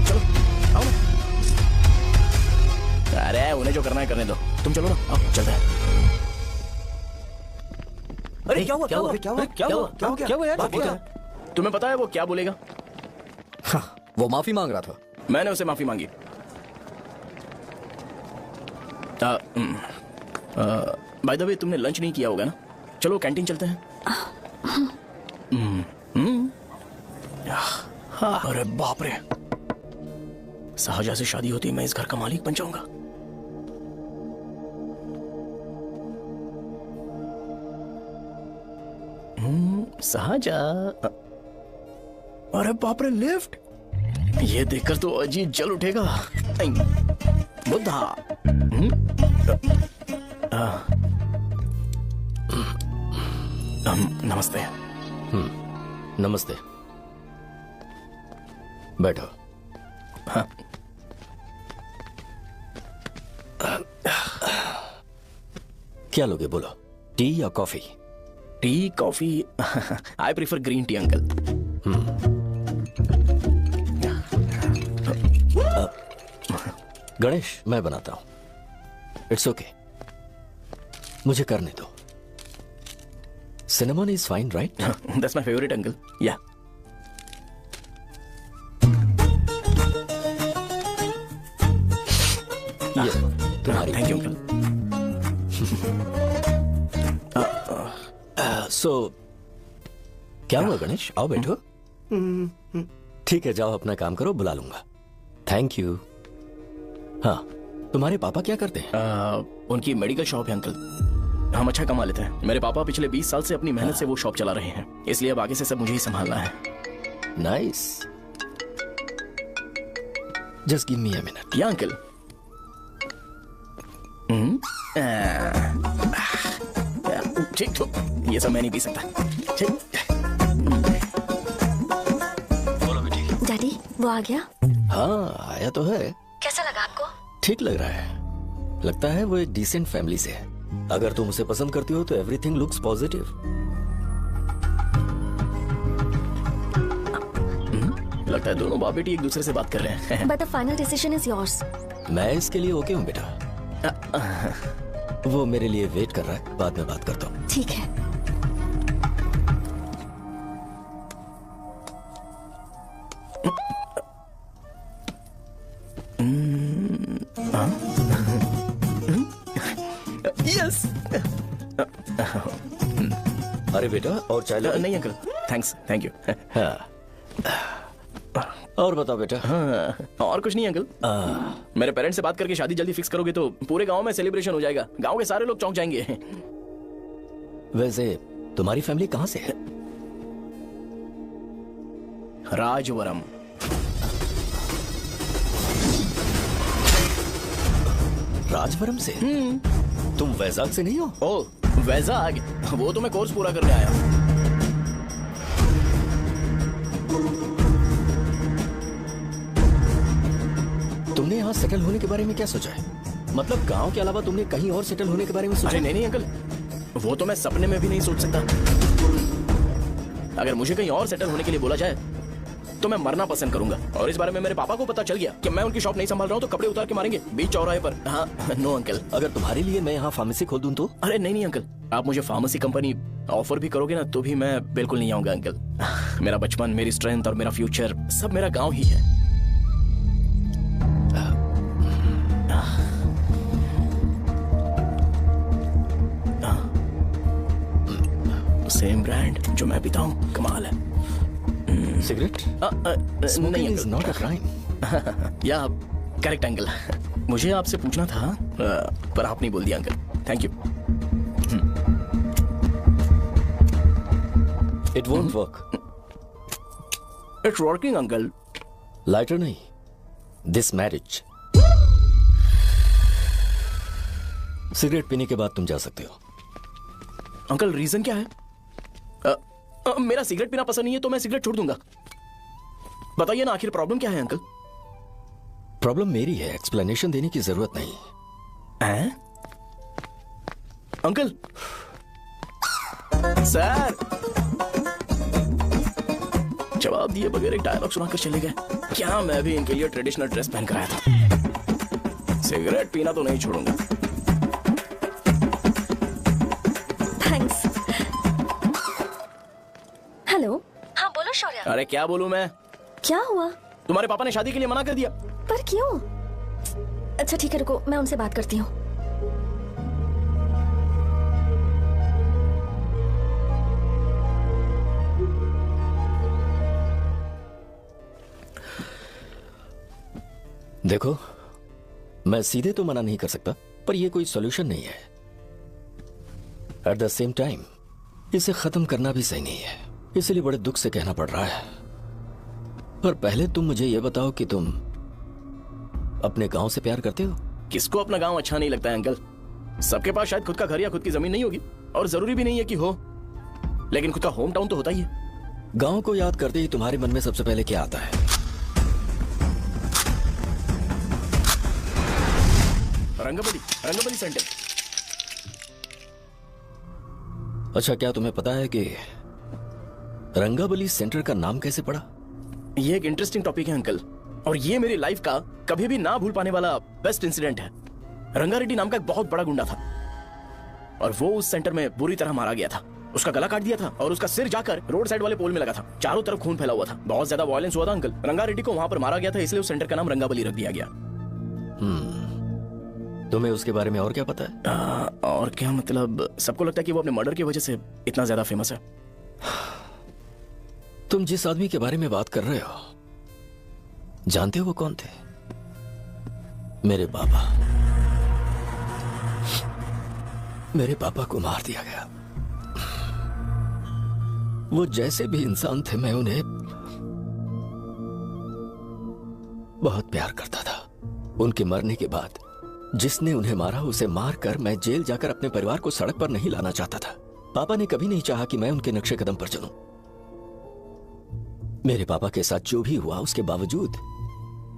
चलो आओ ना। अरे उन्हें जो करना है करने दो, तुम चलो ना, आओ चलते हैं। अरे क्या हुआ क्या हुआ यार? तुम्हें पता है वो क्या बोलेगा? वो माफी मांग रहा था। मैंने उसे माफी मांगी। बाय द वे तुमने लंच नहीं किया होगा ना? चलो कैंटीन चलते हैं। अरे बाप रे, शाहजहां से शादी होती मैं इस घर का मालिक बन जाऊंगा। शाहजहां, अरे बाप रे लिफ्ट, ये देखकर तो अजीब जल उठेगा। बुद्धा, नमस्ते। नमस्ते, बैठो। हाँ। क्या लोगे बोलो, टी या coffee? Tea coffee, I prefer green tea uncle. Ganesh मैं बनाता हूं, इट्स ओके, मुझे करने दो। Cinnamon is fine right? That's my favourite uncle. या तुम्हारी। Thank you uncle. सो क्या हुआ गणेश, आओ बैठो। ठीक है जाओ अपना काम करो, बुला लूंगा। Thank you. हाँ तुम्हारे पापा क्या करते हैं? उनकी मेडिकल शॉप है अंकल, हम अच्छा कमा लेते हैं। मेरे पापा पिछले 20 साल से अपनी मेहनत से वो शॉप चला रहे हैं, इसलिए अब आगे से सब मुझे ही संभालना है। Nice, just give me a minute. या अंकल। ठीक तो ये सब मैं नहीं पी सकता। डैडी वो आ गया? हाँ आया तो है। कैसा लगा आपको? ठीक लग रहा है, लगता है वो एक डिसेंट फैमिली से है। अगर तुम उसे पसंद करती हो तो एवरीथिंग लुक्स पॉजिटिव। लगता है दोनों बाप बेटी एक दूसरे से बात कर रहे हैं। But the final decision is yours. मैं इसके लिए ओके हूँ बेटा। वो मेरे लिए वेट कर रहा है, बाद में बात करता हूँ। ठीक है। यस। अरे बेटा और चाय लो। नहीं अंकल थैंक्स, थैंक यू। हाँ। और बताओ बेटा। हाँ, और कुछ नहीं अंकल। मेरे पेरेंट्स से बात करके शादी जल्दी फिक्स करोगे तो पूरे गांव में सेलिब्रेशन हो जाएगा, गांव के सारे लोग चौंक जाएंगे। वैसे तुम्हारी फैमिली कहाँ से है? राजवरम। राजवरम से? तुम वैजाग से नहीं हो? ओ वैजाग, वो तो मैं कोर्स पूरा करने आया हूँ। तुमने यहाँ सेटल होने के बारे में क्या सोचा है? मतलब गांव के अलावा तुमने कहीं और सेटल होने के बारे में सोचा? अरे नहीं अंकल, वो तो मैं सपने में भी नहीं सोच सकता। अगर मुझे कहीं और सेटल होने के लिए बोला जाए तो मैं मरना पसंद करूंगा। और इस बारे में मेरे पापा को पता चल गया कि मैं उनकी शॉप नहीं संभाल रहा हूँ तो कपड़े उतार के मारेंगे बीच चौराहे पर। हाँ, नो अंकल। अगर तुम्हारे लिए मैं यहाँ फार्मेसी खोल दूं तो? अरे नहीं अंकल, आप मुझे फार्मेसी कंपनी ऑफर भी करोगे ना तो भी मैं बिल्कुल नहीं आऊंगा अंकल। मेरा बचपन, मेरी स्ट्रेंथ और मेरा फ्यूचर सब मेरा गाँव ही है। सेम ब्रांड जो मैं पीता हूँ, कमाल है। सिगरेट? नहीं इज नॉट अ क्राइम। या करेक्ट अंकल, मुझे आपसे पूछना था पर आप नहीं बोल दिया uncle. Thank you. It won't work. It's working uncle. Lighter नहीं, दिस मैरिज। सिगरेट पीने के बाद तुम जा सकते हो। अंकल रीजन क्या है? मेरा सिगरेट पीना पसंद नहीं है तो मैं सिगरेट छोड़ दूंगा। बताइए ना आखिर प्रॉब्लम क्या है अंकल? प्रॉब्लम मेरी है, एक्सप्लेनेशन देने की जरूरत नहीं है। अंकल सर जवाब दिए बगैर एक डायलॉग सुनाकर चले गए। क्या मैं भी इनके लिए ट्रेडिशनल ड्रेस पहन कर आया था। सिगरेट पीना तो नहीं छोड़ूंगा। थैंक्स। हेलो। हाँ बोलो शौर्य। अरे क्या बोलूं मैं? क्या हुआ? तुम्हारे पापा ने शादी के लिए मना कर दिया। पर क्यों? अच्छा ठीक है, रुको मैं उनसे बात करती हूँ। देखो, मैं सीधे तो मना नहीं कर सकता, पर यह कोई सॉल्यूशन नहीं है। एट द सेम टाइम इसे खत्म करना भी सही नहीं है, इसलिए बड़े दुख से कहना पड़ रहा है। पर पहले तुम मुझे यह बताओ कि तुम अपने गांव से प्यार करते हो? किसको अपना गांव अच्छा नहीं लगता है अंकल? सबके पास शायद खुद का घर या खुद की जमीन नहीं होगी, और जरूरी भी नहीं है कि हो, लेकिन खुद का होम टाउन तो होता ही है। गांव को याद करते ही तुम्हारे मन में सबसे पहले क्या आता है? रंगाबली सेंटर। अच्छा, क्या तुम्हें पता है कि रंगाबली सेंटर का नाम कैसे पड़ा? ये एक इंटरेस्टिंग टॉपिक है अंकल, और ये मेरी लाइफ का कभी भी ना भूल पाने वाला बेस्ट इंसिडेंट है। रंगारेड्डी नाम का एक बहुत बड़ा गुंडा था, और वो उस सेंटर में बुरी तरह मारा गया था। उसका गला काट दिया था और उसका सिर जाकर रोड साइड वाले पोल में लगा था। चारों तरफ खून फैला हुआ था, बहुत ज्यादा वायलेंस हुआ था अंकल। रंगारेड्डी को वहां पर मारा गया था, इसलिए उस सेंटर का नाम रंगाबली रख दिया गया। तुम्हें उसके बारे में और क्या पता है? और क्या मतलब, सबको लगता है कि वो अपने मर्डर की वजह से इतना ज्यादा फेमस है। तुम जिस आदमी के बारे में बात कर रहे हो, जानते हो वो कौन थे? मेरे पापा। मेरे पापा को मार दिया गया। वो जैसे भी इंसान थे, मैं उन्हें बहुत प्यार करता था। उनके मरने के बाद जिसने उन्हें मारा उसे मारकर मैं जेल जाकर अपने परिवार को सड़क पर नहीं लाना चाहता था। पापा ने कभी नहीं चाहा कि मैं उनके नक्शे कदम पर चलूं। मेरे पापा के साथ जो भी हुआ उसके बावजूद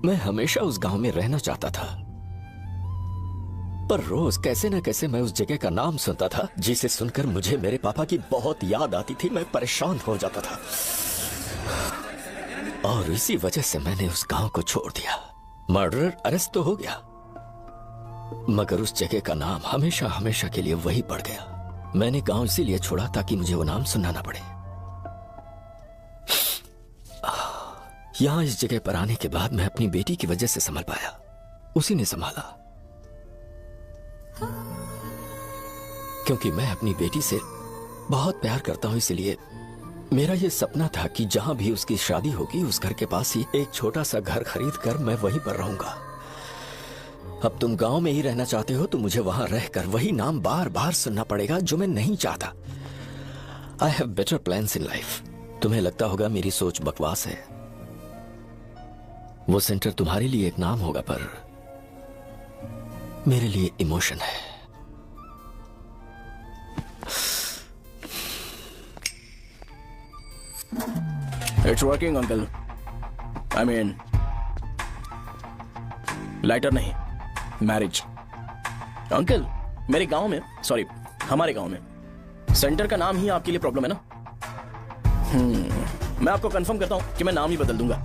मैं हमेशा उस गांव में रहना चाहता था। पर रोज कैसे न कैसे मैं उस जगह का नाम सुनता था, जिसे सुनकर मुझे मेरे पापा की बहुत याद आती थी। मैं परेशान हो जाता था, और इसी वजह से मैंने उस गांव को छोड़ दिया। मर्डर अरेस्ट तो हो गया, मगर उस जगह का नाम हमेशा हमेशा के लिए वही पड़ गया। मैंने गांव इसीलिए छोड़ा ताकि मुझे वो नाम सुनना ना पड़े। यहां इस जगह पर आने के बाद मैं अपनी बेटी की वजह से संभल पाया, उसी ने संभाला। क्योंकि मैं अपनी बेटी से बहुत प्यार करता हूं, इसलिए मेरा यह सपना था कि जहां भी उसकी शादी होगी उस घर के पास ही एक छोटा सा घर खरीद कर मैं वहीं पर रहूंगा। अब तुम गांव में ही रहना चाहते हो तो मुझे वहां रहकर वही नाम बार बार सुनना पड़ेगा, जो मैं नहीं चाहता। I have better plans in life. तुम्हें लगता होगा मेरी सोच बकवास है। वो सेंटर तुम्हारे लिए एक नाम होगा, पर मेरे लिए इमोशन है। It's working uncle. I mean lighter नहीं, मैरिज। अंकल मेरे गांव में, सॉरी हमारे गांव में सेंटर का नाम ही आपके लिए प्रॉब्लम है ना? मैं आपको कंफर्म करता हूं कि मैं नाम ही बदल दूंगा।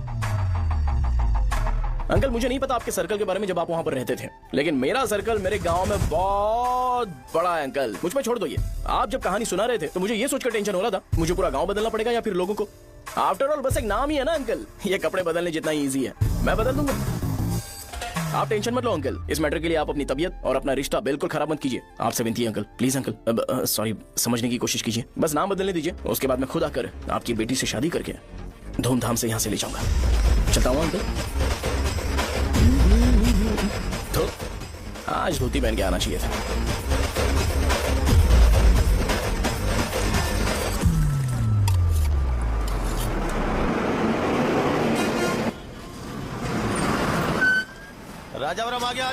अंकल मुझे नहीं पता आपके सर्कल के बारे में जब आप वहां पर रहते थे, लेकिन मेरा सर्कल मेरे गांव में बहुत बड़ा है अंकल। मुझ पे छोड़ दो ये। आप जब कहानी सुना रहे थे तो मुझे ये सोचकर टेंशन हो रहा था मुझे पूरा गांव बदलना पड़ेगा या फिर लोगों को। आफ्टर ऑल बस एक नाम ही है ना अंकल, ये कपड़े बदलने जितना ईजी है, मैं बदल दूंगा। आप टेंशन मत लो अंकल, इस मैटर के लिए आप अपनी तबीयत और अपना रिश्ता बिल्कुल खराब मत कीजिए। आपसे विनती है अंकल, प्लीज अंकल, अब सॉरी समझने की कोशिश कीजिए। बस नाम बदलने दीजिए, उसके बाद मैं खुद आकर आपकी बेटी से शादी करके धूमधाम से यहाँ से ले जाऊंगा। चलता हूँ अंकल। तो आज धोती पहन के आना चाहिए था। राजावरम आ गया।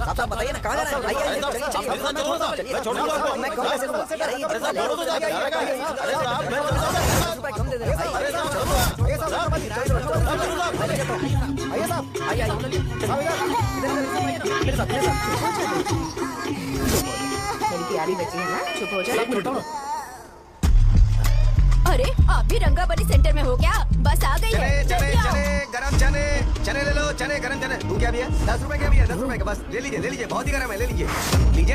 साहब बताइए ना कहाँ जा रहे हैं? मेरी प्यारी बच्ची है ना, चुप हो जाओ। अरे आप भी रंगाबली सेंटर में हो क्या? बस आ गई है। चने गरम चने ले लो, चने गरम चने। तू क्या भी है? 10 रुपए क्या भी है? 10 रुपए का बस ले लीजिए, बहुत ही गरम है, ले लीजिए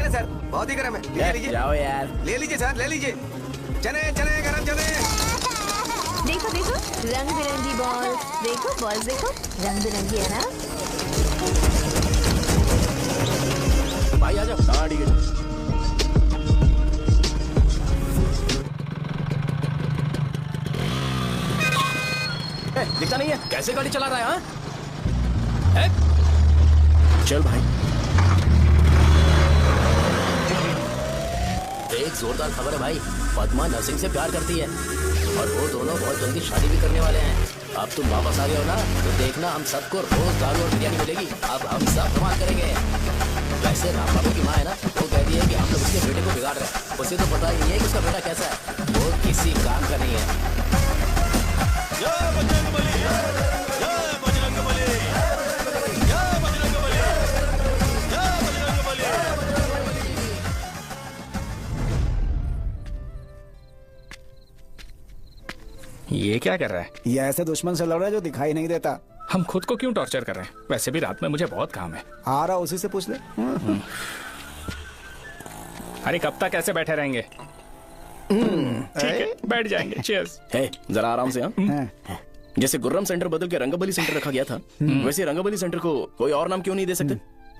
ना सर, बहुत ही गरम है, लीजिए जाओ यार, ले लीजिए सर, ले लीजिए। चने गरम चने। देखो रंग बिरंगी बॉल, देखो बॉल्स देखो रंग बिरंगी है ना। भाई आ जाओ। हाँ ठीक है। दिखता नहीं है, कैसे गाड़ी चला रहा है? हाँ? चल भाई। एक जोरदार खबर है भाई, पद्मा नर्सिंग से प्यार करती है और वो दोनों बहुत जल्दी शादी भी करने वाले हैं। अब तुम वापस आ गए हो ना, तो देखना हम सबको रोज दारू और बिरयानी मिलेगी। अब हम सब धमाल करेंगे। वैसे राम बाबू की माँ है ना, वो कहती है कि हम लोग उसके बेटे को बिगाड़ रहे हैं। उसे तो पता ही नहीं है कि उसका बेटा कैसा है, वो किसी काम का नहीं है। ये क्या कर रहा है? ये ऐसे दुश्मन से लड़ रहा है जो दिखाई नहीं देता। हम खुद को क्यों टॉर्चर कर रहे हैं? वैसे भी रात में मुझे बहुत काम है। आ रहा उसी से पूछ ले। अरे कब तक ऐसे बैठे रहेंगे? ठीक है बैठ जाएंगे। चीयर्स। हे जरा आराम से। हाँ जैसे गुर्रम सेंटर बदल के रंगबली सेंटर रखा गया था, वैसे रंगबली सेंटर को कोई और नाम क्यों नहीं दे सकते?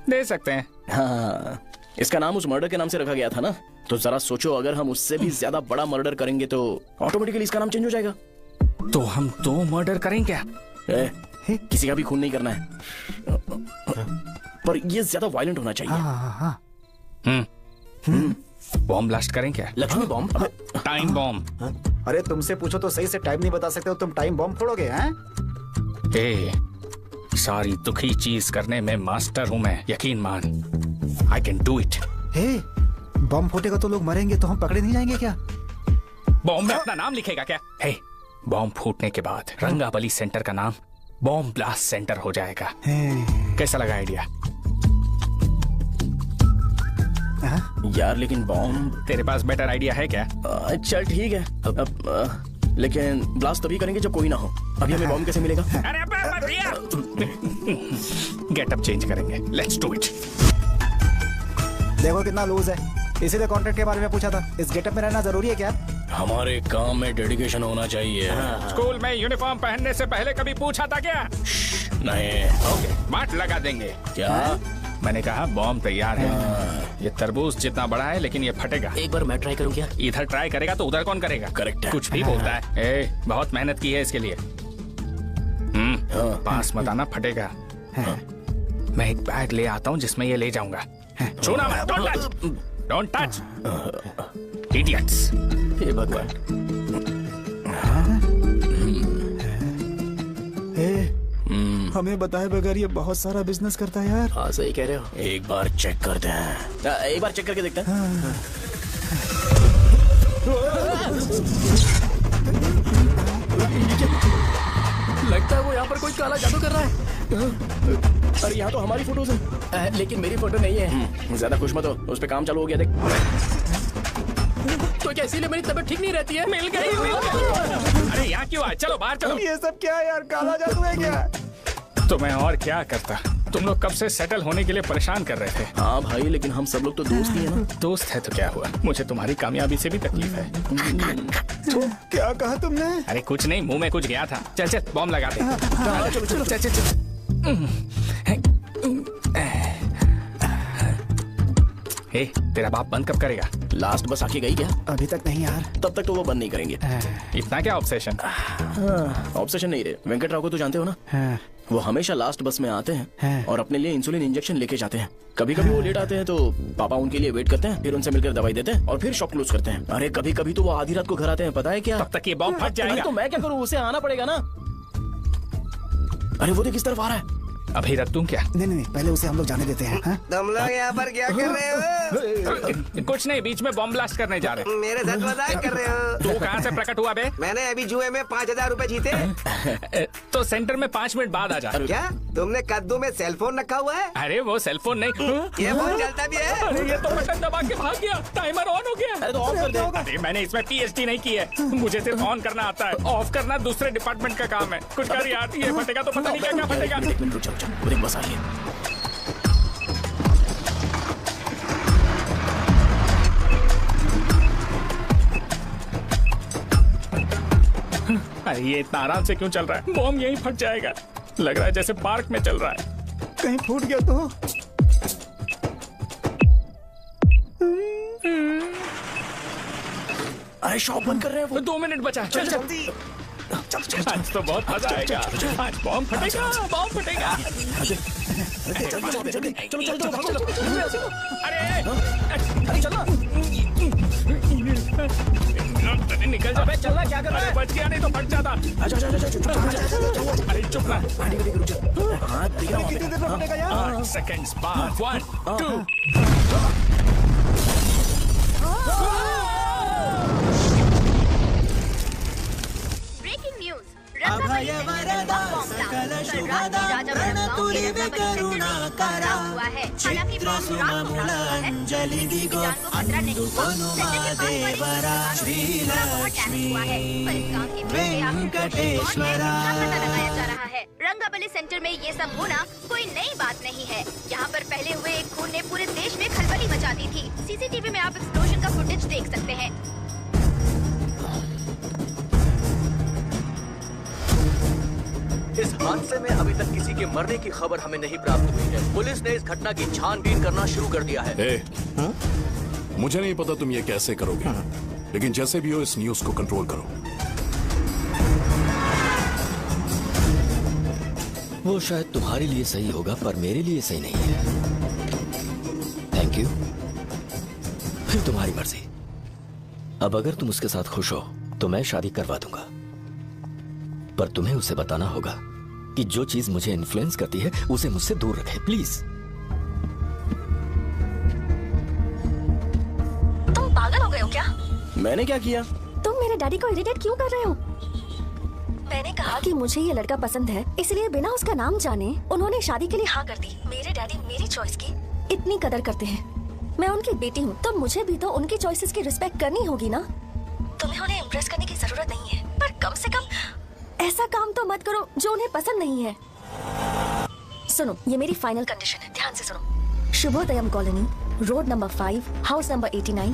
दे सकते हैं। हाँ इसका नाम उस मर्डर के नाम से रखा गया था ना, तो जरा सोचो अगर हम उससे भी ज्यादा बड़ा मर्डर करेंगे तो ऑटोमेटिकली इसका नाम चेंज हो जाएगा। तो हम 2 मर्डर करेंगे क्या? किसी का भी खून नहीं करना है, पर ये ज्यादा वायलेंट होना चाहिए। बॉम्ब ब्लास्ट करें क्या? लक्ष्मी बॉम्ब? Time bomb. अरे तुमसे पूछो तो सही से टाइम नहीं बता सकते हो, तुम टाइम बॉम्ब फोड़ोगे? सारी दुखी चीज करने में मास्टर हूँ मैं, यकीन मान। I can do it. Bomb फूटेगा तो लोग मरेंगे, तो हम पकड़े नहीं जाएंगे क्या? बॉम्ब में अपना नाम लिखेगा क्या? बॉम्ब फूटने के बाद रंगाबली सेंटर का नाम बॉम्ब ब्लास्ट सेंटर हो जाएगा। कैसा लगा आइडिया? यार लेकिन बॉम्ब, तेरे पास बेटर आइडिया है क्या? चल ठीक है, लेकिन ब्लास्ट तभी करेंगे जब कोई ना हो। अभी हमें बॉम्ब कैसे मिलेगा? अरे भैया गेटअप चेंज करेंगे। Let's do it. देखो कितना लूज है, इसीलिए कॉन्ट्रैक्ट के बारे में पूछा था। इस गेटअप में रहना जरूरी है क्या? हमारे काम में डेडिकेशन होना चाहिए। स्कूल में यूनिफॉर्म पहनने से पहले कभी पूछा था क्या? नहीं। ओके बात लगा देंगे। क्या? मैंने कहा बॉम्ब तैयार है। ये तरबूज जितना बड़ा है लेकिन ये फटेगा। एक बार मैं ट्राई करूं क्या? इधर ट्राई करेगा तो उधर कौन करेगा? करेक्ट है। कुछ भी बोलता है। बहुत मेहनत की है इसके लिए। पास मत आना, फटेगा। मैं एक बैग ले आता हूँ जिसमें ये ले जाऊंगा। छूना मत, don't touch, don't touch, idiots. हे भगवान। हमें बताए बगैर ये बहुत सारा बिजनेस करता है यार। हाँ सही कह रहे हो। एक बार चेक करते हैं। एक बार चेक करके देखते हैं। लगता है वो यहाँ पर कोई काला जादू कर रहा है। अरे यहाँ तो हमारी फोटोज हैं, लेकिन मेरी फोटो नहीं है। ज्यादा खुश मत हो, उस पे काम चालू हो गया देख। तो क्या इसीलिए मेरी तबीयत ठीक नहीं रहती है? मिल गई, मिल गई। अरे यहाँ क्यों आए? चलो बाहर चलो। ये सब क्या है यार, काला जादू है क्या? तो मैं और क्या करता? तुम लोग कब से सेटल होने के लिए परेशान कर रहे थे। हाँ भाई, लेकिन हम सब लोग तो दोस्त ही हैं ना। दोस्त है तो क्या हुआ, मुझे तुम्हारी कामयाबी से भी तकलीफ है। तो क्या कहा तुमने? अरे कुछ नहीं, मुंह में कुछ गया था। चल चल बॉम्ब लगा दे। चलो चलो चल चल चल। ए, तेरा बाप बंद कब करेगा? लास्ट बस आके गई क्या? अभी तक नहीं यार। तब तक तो वो बंद नहीं करेंगे। इतना क्या ऑब्सेशन? ऑब्सेशन नहीं रे, वेंकट राव को तो जानते हो ना। वो हमेशा लास्ट बस में आते हैं और अपने लिए इंसुलिन इंजेक्शन लेके जाते हैं। कभी कभी वो लेट आते हैं तो पापा उनके लिए वेट करते हैं, फिर उनसे मिलकर दवाई देते हैं और फिर शॉप क्लोज करते हैं। अरे कभी कभी तो वो आधी रात को घर आते हैं, पता है क्या? तब तक ये बॉम्ब फट जाएगा। तो मैं क्या करूँ, उसे आना पड़ेगा ना। अरे वो देख किस तरफ आ रहा है। अभी रख दूं क्या? नहीं, पहले उसे हम लोग जाने देते हैं। तुम लोग यहाँ पर क्या कर रहे हो? कुछ नहीं, बीच में बॉम्ब ब्लास्ट करने जा रहे हैं। मेरे साथ मजाक कर रहे हो? तू कहाँ से प्रकट हुआ बे? मैंने अभी जुए में 5,000 रुपए जीते। तो सेंटर में 5 मिनट बाद आ जा। क्या तुमने कद्दू में सेलफोन रखा हुआ है? अरे वो सेलफोन नहीं, ये फोन चलता भी है। अरे ये तो बटन दबा के भाग गया, टाइमर ऑन हो गया। अरे तो ऑफ कर दे। अरे मैंने इसमें PhD नहीं की है, मुझे सिर्फ ऑन करना आता है। ऑफ करना दूसरे डिपार्टमेंट का काम है। कुछ कर यार, ये फटेगा तो पता नहीं क्या फटेगा। एक मिनट रुक जाओ, वो देख बस आ रही है। अरे ये इतना आराम से क्यों चल रहा है? बॉम्ब यहीं फट जाएगा। लग रहा है जैसे पार्क में चल रहा है। कहीं फूट गया तो? अरे शॉप बंद कर रहे हैं वो। 2 मिनट बचा, चल जल्दी। आज तो बहुत मजा आएगा। आज बॉम्ब फटेगा, बॉम्ब फटेगा। चलो अरे चलो निकल जा। चल रहा क्या कर रहा है? बच गया, नहीं तो फट जाता। अरे चुप रहा। कितनी देर में फटेगा यार? 8 सेकंड्स बाद 1 2। ब्रेकिंग न्यूज, अभय वरदा सकल शुभदा प्रणतुलिव करुणाकरा चित्र सुममूल अंजलि दिगो अनुपनुमादेवरा श्रीलक्ष्मी वेंकटेश्वरा। रंगाबली सेंटर में ये सब होना कोई नई बात नहीं है। यहाँ पर पहले हुए एक खून ने पूरे देश में खलबली मचा दी थी। CCTV में आप एक्सप्लोजन का फुटेज देख सकते हैं। इस हादसे में अभी तक किसी के मरने की खबर हमें नहीं प्राप्त हुई है। पुलिस ने इस घटना की छानबीन करना शुरू कर दिया है। मुझे नहीं पता तुम ये कैसे करोगे, लेकिन जैसे भी हो इस न्यूज को कंट्रोल करो। वो शायद तुम्हारे लिए सही होगा पर मेरे लिए सही नहीं है। Thank you. फिर तुम्हारी मर्जी। अब अगर तुम उसके साथ खुश हो तो मैं शादी करवा दूंगा, पर तुम्हें उसे बताना होगा कि जो चीज मुझे इन्फ्लुएंस करती है उसे मुझसे दूर रखे, प्लीज। तुम पागल हो गए हो क्या? मैंने क्या किया? तुम मेरे डैडी को इरिटेट क्यों कर रहे हो? मैंने कहा कि मुझे ये लड़का पसंद है, इसलिए बिना उसका नाम जाने उन्होंने शादी के लिए हाँ कर दी। मेरे डैडी मेरी चॉइस की इतनी कदर करते हैं। मैं उनकी बेटी हूँ तो मुझे भी तो उनकी चॉइसेस की रिस्पेक्ट करनी होगी ना। तुम्हें उन्हें इम्प्रेस करने की जरूरत नहीं है, पर कम से कम ऐसा काम तो मत करो जो उन्हें पसंद नहीं है। सुनो, ये मेरी फाइनल कंडीशन है, ध्यान से सुनो। Shubhodayam colony, road number 5, house number 89,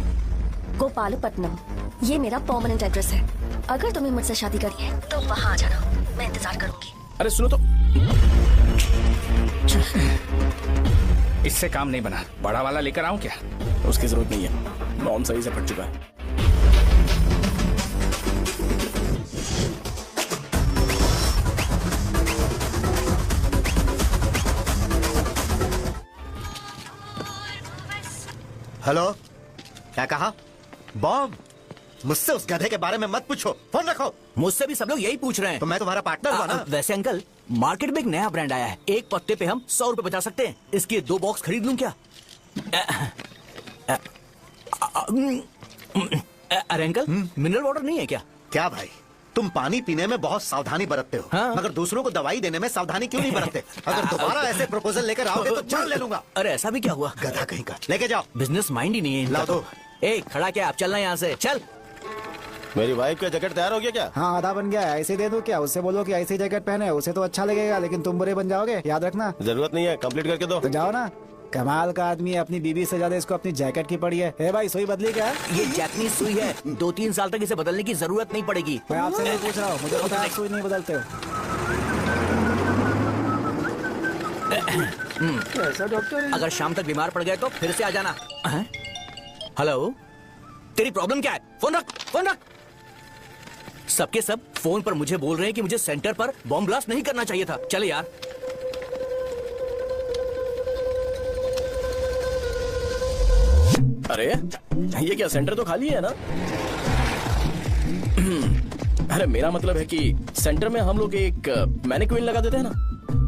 Gopalapatnam. ये मेरा परमानेंट एड्रेस है। अगर तुम्हें मुझसे शादी करनी है तो वहाँ आ जाना, मैं इंतजार करूंगी। अरे सुनो तो, इससे काम नहीं बना। बड़ा वाला लेकर आऊं क्या? उसकी जरूरत नहीं है, बॉम्ब सही से फट चुका है। हेलो, क्या कहा? बॉम्ब? मुझसे उस गधे के बारे में मत पूछो, फोन रखो। मुझसे भी सब लोग यही पूछ रहे हैं। तो मैं तुम्हारा पार्टनर हुआ ना। वैसे अंकल, मार्केट में एक नया ब्रांड आया है, एक पत्ते पे हम 100 रुपए बचा सकते हैं। इसके 2 बॉक्स खरीद लूं क्या? अरे अंकल, मिनरल वाटर नहीं है क्या? क्या भाई, तुम पानी पीने में बहुत सावधानी बरतते हो, मगर दूसरों को दवाई देने में सावधानी क्यों नहीं बरतते? अगर दोबारा ऐसे प्रपोजल लेकर आओगे तो जान ले लूंगा। अरे ऐसा भी क्या हुआ? गधा कहीं का, लेके जाओ। बिजनेस माइंड ही नहीं है इनका। ला दो। ए खड़ा क्या, आप चलना यहाँ से, चल। मेरी वाइफ का जैकेट तैयार हो गया क्या? हाँ आधा बन गया है, ऐसे दे दो क्या? उससे बोलो कि ऐसी जैकेट पहने, उसे तो अच्छा लगेगा, लेकिन तुम बुरे बन जाओगे, याद रखना। जरूरत नहीं है, कंप्लीट करके दो। तो जाओ ना। कमाल का आदमी है, अपनी बीवी से ज्यादा इसको अपनी जैकेट की पड़ी है। ए भाई सुई बदली क्या? ये जैपनीज सुई है, 2-3 साल तक इसे बदलने की जरूरत नहीं पड़ेगी। मैं आपसे नहीं पूछ रहा हूँ, मुझे पता है आप सुई नहीं बदलते हो। ऐसा डॉक्टर, अगर शाम तक बीमार पड़ गए तो फिर से आ जाना। हेलो, तेरी प्रॉब्लम क्या है? फोन रख, फोन रख। सबके सब फोन पर मुझे बोल रहे हैं कि मुझे सेंटर पर बॉम्ब ब्लास्ट नहीं करना चाहिए था। चले यार। अरे ये क्या, सेंटर तो खाली है ना? अरे मेरा मतलब है कि सेंटर में हम लोग एक मैनिक्विन लगा देते हैं ना।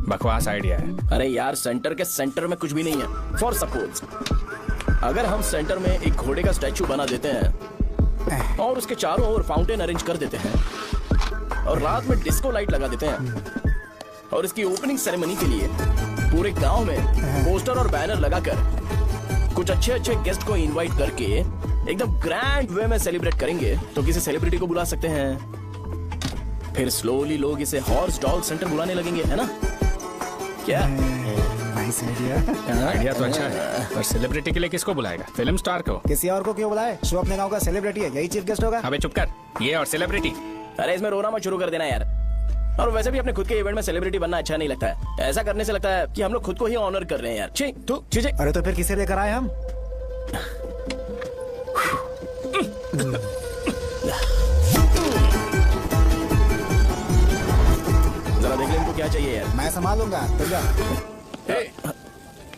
बकवास आइडिया है। अरे यार, सेंटर के सेंटर में कुछ भी नहीं है। फॉर सपोज अगर हम सेंटर में एक घोड़े का स्टैचू बना देते हैं और उसके चारों ओर फाउंटेन अरेंज कर देते हैं और रात में डिस्को लाइट लगा देते हैं और इसकी ओपनिंग सेरेमनी के लिए पूरे गांव में पोस्टर और बैनर लगाकर कुछ अच्छे अच्छे गेस्ट को इनवाइट करके एकदम ग्रैंड वे में सेलिब्रेट करेंगे, तो किसी सेलिब्रिटी को बुला सकते हैं। फिर स्लोली लोग इसे हॉर्स डॉल सेंटर बुलाने लगेंगे, है ना? क्या आइडिया तो अच्छा है, पर सेलिब्रिटी के लिए किसको बुलाएगा? फिल्म स्टार को? किसी और को क्यों बुलाए? शो अपने गांव का सेलिब्रिटी है, यही चीफ गेस्ट होगा। अबे चुप कर, ये और सेलिब्रिटी। अरे इसमें रोना मत शुरू कर देना यार। और वैसे भी अपने खुद के इवेंट में सेलिब्रिटी बनना अच्छा नहीं लगता है। ऐसा करने से लगता है कि हम लोग खुद को ही ऑनर कर रहे हैं यार। छी। अरे तो फिर किसे लेकर आए हम? जरा देख ले इनको क्या चाहिए यार। मैं संभालूंगा, तुम जा।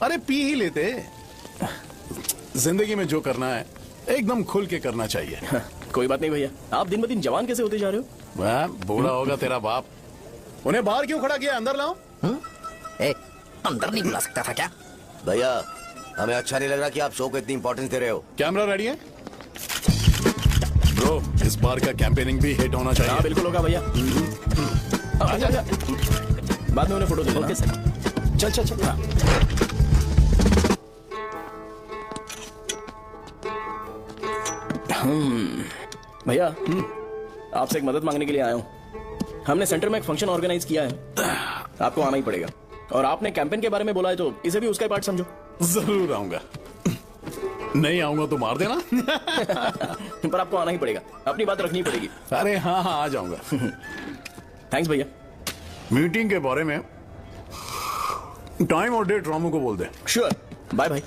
अरे पी ही लेते। जिंदगी में जो करना है एकदम खुल के करना चाहिए। कोई बात नहीं भैया, आप दिन ब दिन जवान कैसे होते जा रहे हो? वह बूढ़ा होगा तेरा बाप। उन्हें बाहर क्यों खड़ा किया? अंदर लाओ। अंदर नहीं बुला सकता था क्या? भैया हमें अच्छा नहीं लग रहा कि आप शो को इतनी इंपॉर्टेंस दे रहे हो। कैमरा रेडी है ब्रो? इस बार का कैंपेनिंग भी हिट होना चाहिए। हाँ बिल्कुल होगा भैया। आजा। बाद में उन्हें फोटो दे। Okay sir. चल। भैया आपसे एक मदद मांगने के लिए आया हूँ। हमने सेंटर में एक फंक्शन ऑर्गेनाइज किया है, आपको आना ही पड़ेगा। और आपने कैंपेन के बारे में बोला है तो इसे भी उसका पार्ट समझो। जरूर आऊंगा। नहीं आऊंगा तो मार देना। पर आपको आना ही पड़ेगा, अपनी बात रखनी पड़ेगी। अरे हाँ आ जाऊंगा। थैंक्स भैया। मीटिंग के बारे में टाइम और डेट रामू को बोल दे। Sure, bye bye.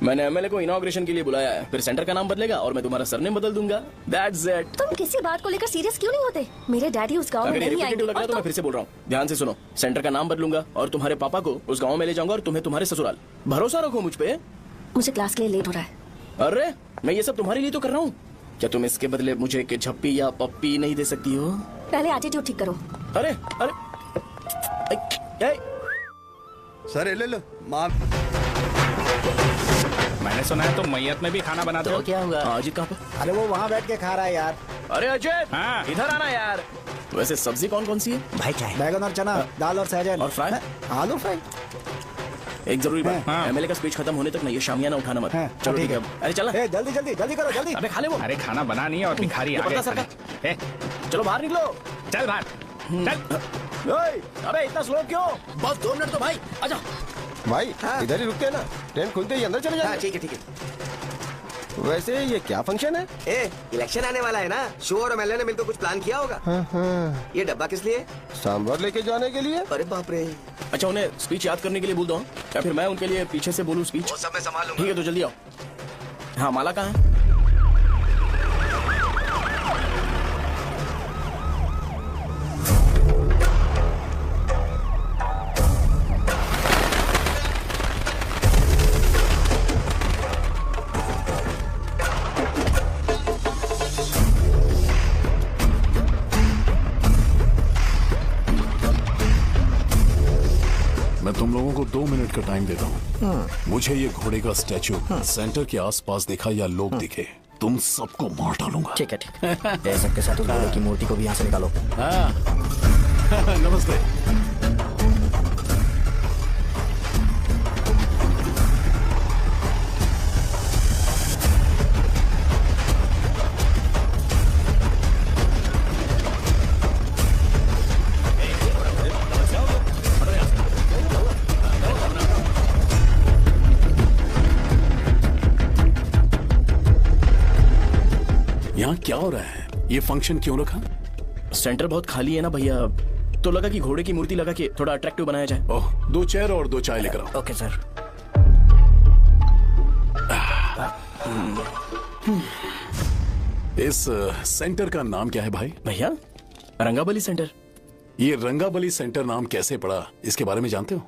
मैंने एमएलए को इनॉग्रेशन के लिए बुलाया है, फिर सेंटर का नाम बदलेगा और मैं तुम्हारा सरनेम बदल दूंगा। That's it। तुम किसी बात को लेकर सीरियस क्यों नहीं होते? मेरे डैडी उस गांव में नहीं आएंगे। लग रहा है तो मैं फिर से बोल रहा हूँ, ध्यान से सुनो। सेंटर का नाम बदलूंगा और तुम्हारे पापा को उस गांव में ले जाऊंगा और तुम्हें तुम्हारे ससुराल। भरोसा रखो मुझ पे। मुझे क्लास के लिए लेट हो रहा है। अरे मैं ये सब तुम्हारे लिए तो कर रहा हूँ। क्या तुम इसके बदले मुझे एक झप्पी या पप्पी नहीं दे सकती हो? पहले एटीट्यूड ठीक करो। अरे सर ले लो माँ। मैंने सुना है तुम मैयत में भी खाना बनाते हो। क्या हुआ? अजीत कहाँ पे? अरे वो वहाँ बैठ के खा रहा है यार। अरे अजय इधर आना यार। वैसे सब्जी कौन कौन सी है भाई? क्या है? बैगन और चना, दाल और सहजन और फ्राई, आलू फ्राई। एक जरूरी बात, एमएलए का स्पीच खत्म होने तक ना ये शामियाना उठाना मत। चलो ठीक है। अरे चल जल्दी करो जल्दी। अबे खा ले वो। अरे खाना बना नहीं है और भिखारी आ गए। चलो बाहर निकलो। चल बाहर चल। अबे इतना स्लो क्यों? बस 2 मिनट तो भाई। आजा भाई इधर ही रुकते हैं ना, ट्रेन खुलते ही अंदर चले जाए। ठीक है। वैसे ये क्या फंक्शन है? इलेक्शन आने वाला है ना, शो और एमएलए ने मिलकर कुछ प्लान किया होगा। ये डब्बा किस लिए? सांभर लेके जाने के लिए। अरे बाप रे। अच्छा उन्हें स्पीच याद करने के लिए बोल दो या फिर मैं उनके लिए पीछे से बोलूं स्पीच? वो सब मैं संभाल लूंगा। ठीक है तो जल्दी आओ। हाँ माला कहाँ है? मैं तुम लोगों को 2 2 मिनट का टाइम देता हूँ। मुझे ये घोड़े का स्टैचू सेंटर के आसपास दिखा या लोग दिखे, तुम सबको मार डालूंगा। ठीक है ठीक है। सबके साथ उस घोड़े की मूर्ति को भी यहाँ से निकालो। नमस्ते। यहाँ क्या हो रहा है? ये फंक्शन क्यों रखा? सेंटर बहुत खाली है ना भैया, तो लगा कि घोड़े की मूर्ति लगा के थोड़ा अट्रैक्टिव बनाया जाए। ओह, 2 चेयर और 2 चाय लेकर आओ। Okay sir. इस सेंटर का नाम क्या है भाई? भैया रंगाबली सेंटर। ये रंगाबली सेंटर नाम कैसे पड़ा, इसके बारे में जानते हो?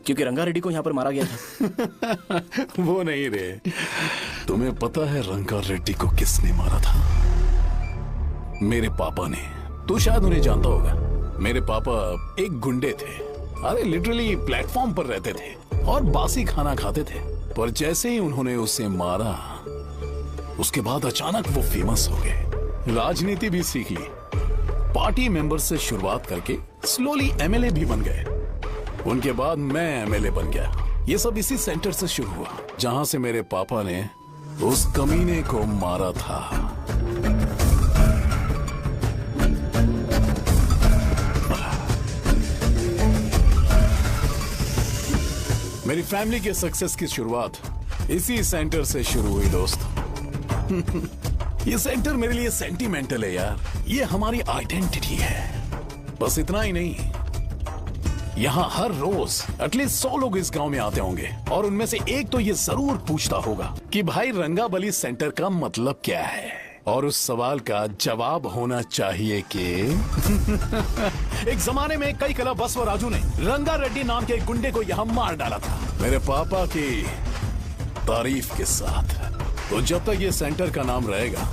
क्योंकि रंगा रेड्डी को यहाँ पर मारा गया था। वो नहीं रे, तुम्हें पता है रंगा रेड्डी को किसने मारा था? मेरे पापा ने। तू शायद उन्हें जानता होगा। मेरे पापा एक गुंडे थे। अरे लिटरली प्लेटफॉर्म पर रहते थे और बासी खाना खाते थे। पर जैसे ही उन्होंने उसे मारा, उसके बाद अचानक वो फेमस हो गए। राजनीति भी सीख ली, पार्टी मेंबर से शुरुआत करके स्लोली एमएलए भी बन गए। उनके बाद मैं एमएलए बन गया। ये सब इसी सेंटर से शुरू हुआ, जहां से मेरे पापा ने उस कमीने को मारा था। मेरी फैमिली के सक्सेस की शुरुआत इसी सेंटर से शुरू हुई दोस्त। ये सेंटर मेरे लिए सेंटिमेंटल है यार। ये हमारी आइडेंटिटी है। बस इतना ही नहीं, यहाँ हर रोज एटलीस्ट 100 लोग इस गांव में आते होंगे और उनमें से एक तो ये जरूर पूछता होगा कि भाई रंगाबली सेंटर का मतलब क्या है। और उस सवाल का जवाब होना चाहिए कि एक जमाने में कई कला बसवराजू ने रंगा रेड्डी नाम के एक गुंडे को यहाँ मार डाला था, मेरे पापा की तारीफ के साथ। तो जब तक ये सेंटर का नाम रहेगा,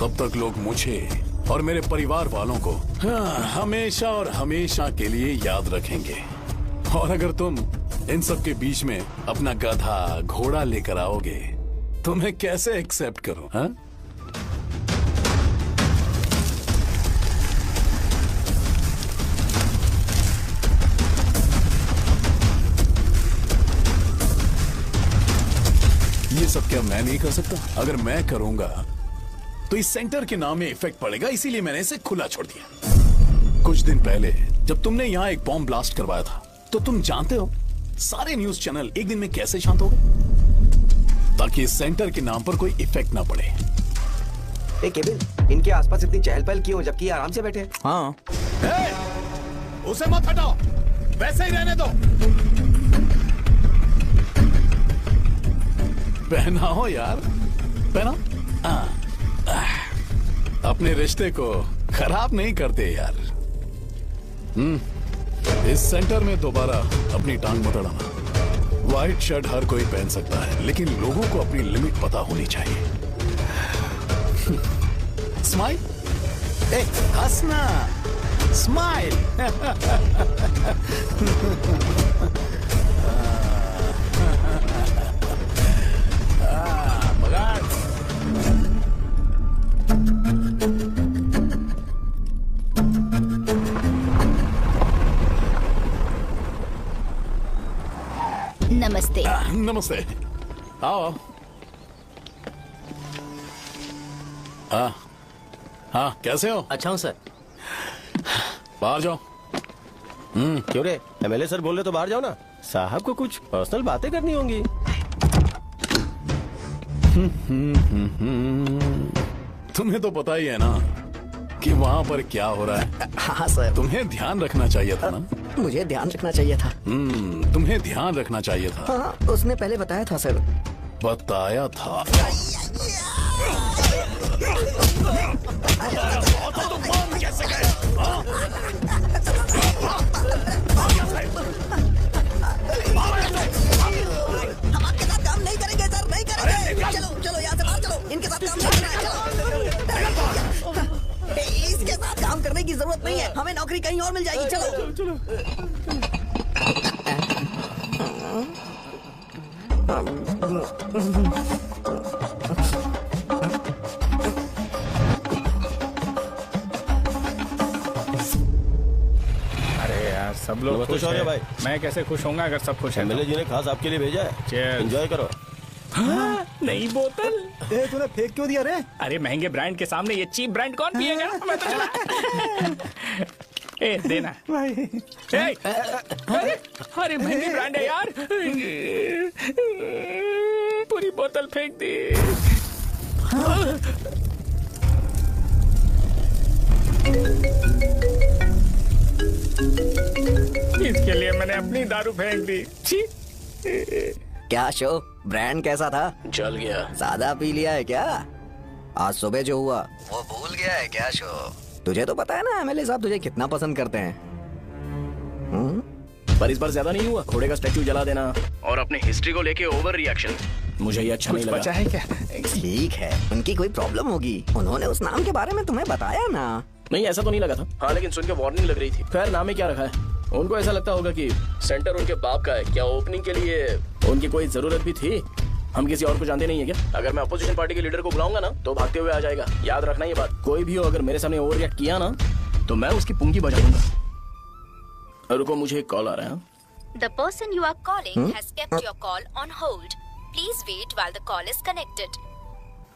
तब तक लोग मुझे और मेरे परिवार वालों को हमेशा और हमेशा के लिए याद रखेंगे। और अगर तुम इन सब के बीच में अपना गधा घोड़ा लेकर आओगे तो मैं कैसे एक्सेप्ट करूं? हाँ? ये सब क्या मैं नहीं कर सकता? अगर मैं करूंगा तो इस सेंटर के नाम में इफेक्ट पड़ेगा, इसीलिए मैंने इसे खुला छोड़ दिया। कुछ दिन पहले जब तुमने यहाँ एक बॉम्ब ब्लास्ट करवाया था, तो तुम जानते हो सारे न्यूज चैनल एक दिन में कैसे शांत हो गए, ताकि इस सेंटर के नाम पर कोई इफेक्ट ना पड़े। केविन, इनके आसपास इतनी चहल पहल क्यों, जबकि आराम से बैठे? हाँ। उसे मत हटाओ, वैसे ही रहने दो। पहनाओ यार, पहनाओ। अपने रिश्ते को खराब नहीं करते यार। इस सेंटर में दोबारा अपनी टांग मत अड़ाना। व्हाइट शर्ट हर कोई पहन सकता है, लेकिन लोगों को अपनी लिमिट पता होनी चाहिए। स्माइल, हंसना, स्माइल। नमस्ते। नमस्ते, आओ। हाँ, कैसे हो? अच्छा हूँ सर। बाहर जाओ। क्यों रे, एमएलए सर बोल रहे तो बाहर जाओ ना। साहब को कुछ पर्सनल बातें करनी होंगी। तुम्हें तो पता ही है ना कि वहाँ पर क्या हो रहा है। हाँ सर। तुम्हें ध्यान रखना चाहिए था ना। मुझे ध्यान रखना चाहिए था। तुम्हें ध्यान रखना चाहिए था। हाँ, उसने पहले बताया था सर। बताया था। हम आपके साथ काम नहीं करेंगे सर, नहीं करेंगे। चलो चलो यहाँ से बाहर चलो, इनके साथ काम नहीं करना है। चलो। इसके साथ काम करने की जरूरत नहीं है, हमें नौकरी कहीं और मिल जाएगी। चलो। अरे यार सब लोग नमस्ते खुश शौर्य हैं। भाई। मैं कैसे खुश होऊंगा अगर सब खुश हैं एमएलए जी ने खास आपके लिए भेजा है। Cheers। एंजॉय करो। नई बोतल। ए तूने फेंक क्यों दिया रे? अरे महंगे ब्रांड के सामने ये चीप ब्रांड कौन पिएगा? मैं तो चला। ए देना भाई। ए, अरे महंगी ब्रांड है यार। पूरी बोतल फेंक दी। इसके लिए मैंने अपनी दारू फेंक दी। छी। क्या शो, ब्रांड कैसा था? चल गया। सादा पी लिया है क्या? आज सुबह जो हुआ वो भूल गया है क्या शो? तुझे तो पता है ना एमएलए साहब तुझे कितना पसंद करते हैं। पर इस बार ज्यादा नहीं हुआ। घोड़े का स्टैचू जला देना और अपने हिस्ट्री को लेके ओवर रिएक्शन, मुझे ये अच्छा नहीं लगा। बचा है क्या? ठीक है, उनकी कोई प्रॉब्लम होगी। उन्होंने उस नाम के बारे में तुम्हें बताया ना? नहीं ऐसा तो नहीं लगा था। हाँ लेकिन सुन के वार्निंग लग रही थी। खैर नाम में क्या रखा है? उनको ऐसा लगता होगा कि सेंटर उनके बाप का है। क्या ओपनिंग के लिए उनकी कोई जरूरत भी थी? हम किसी और को जानते नहीं है क्या? अगर मैं अपोजिशन पार्टी के लीडर को बुलाऊंगा ना तो भागते हुए आ जाएगा। याद रखना ये बात। कोई भी हो अगर मेरे सामने ओवर रिएक्ट किया ना तो मैं उसकी पुंगी बजा दूंगा। रुको मुझे एक कॉल आ रहा है। The person you are calling has kept your call on hold. Please wait while the call is connected.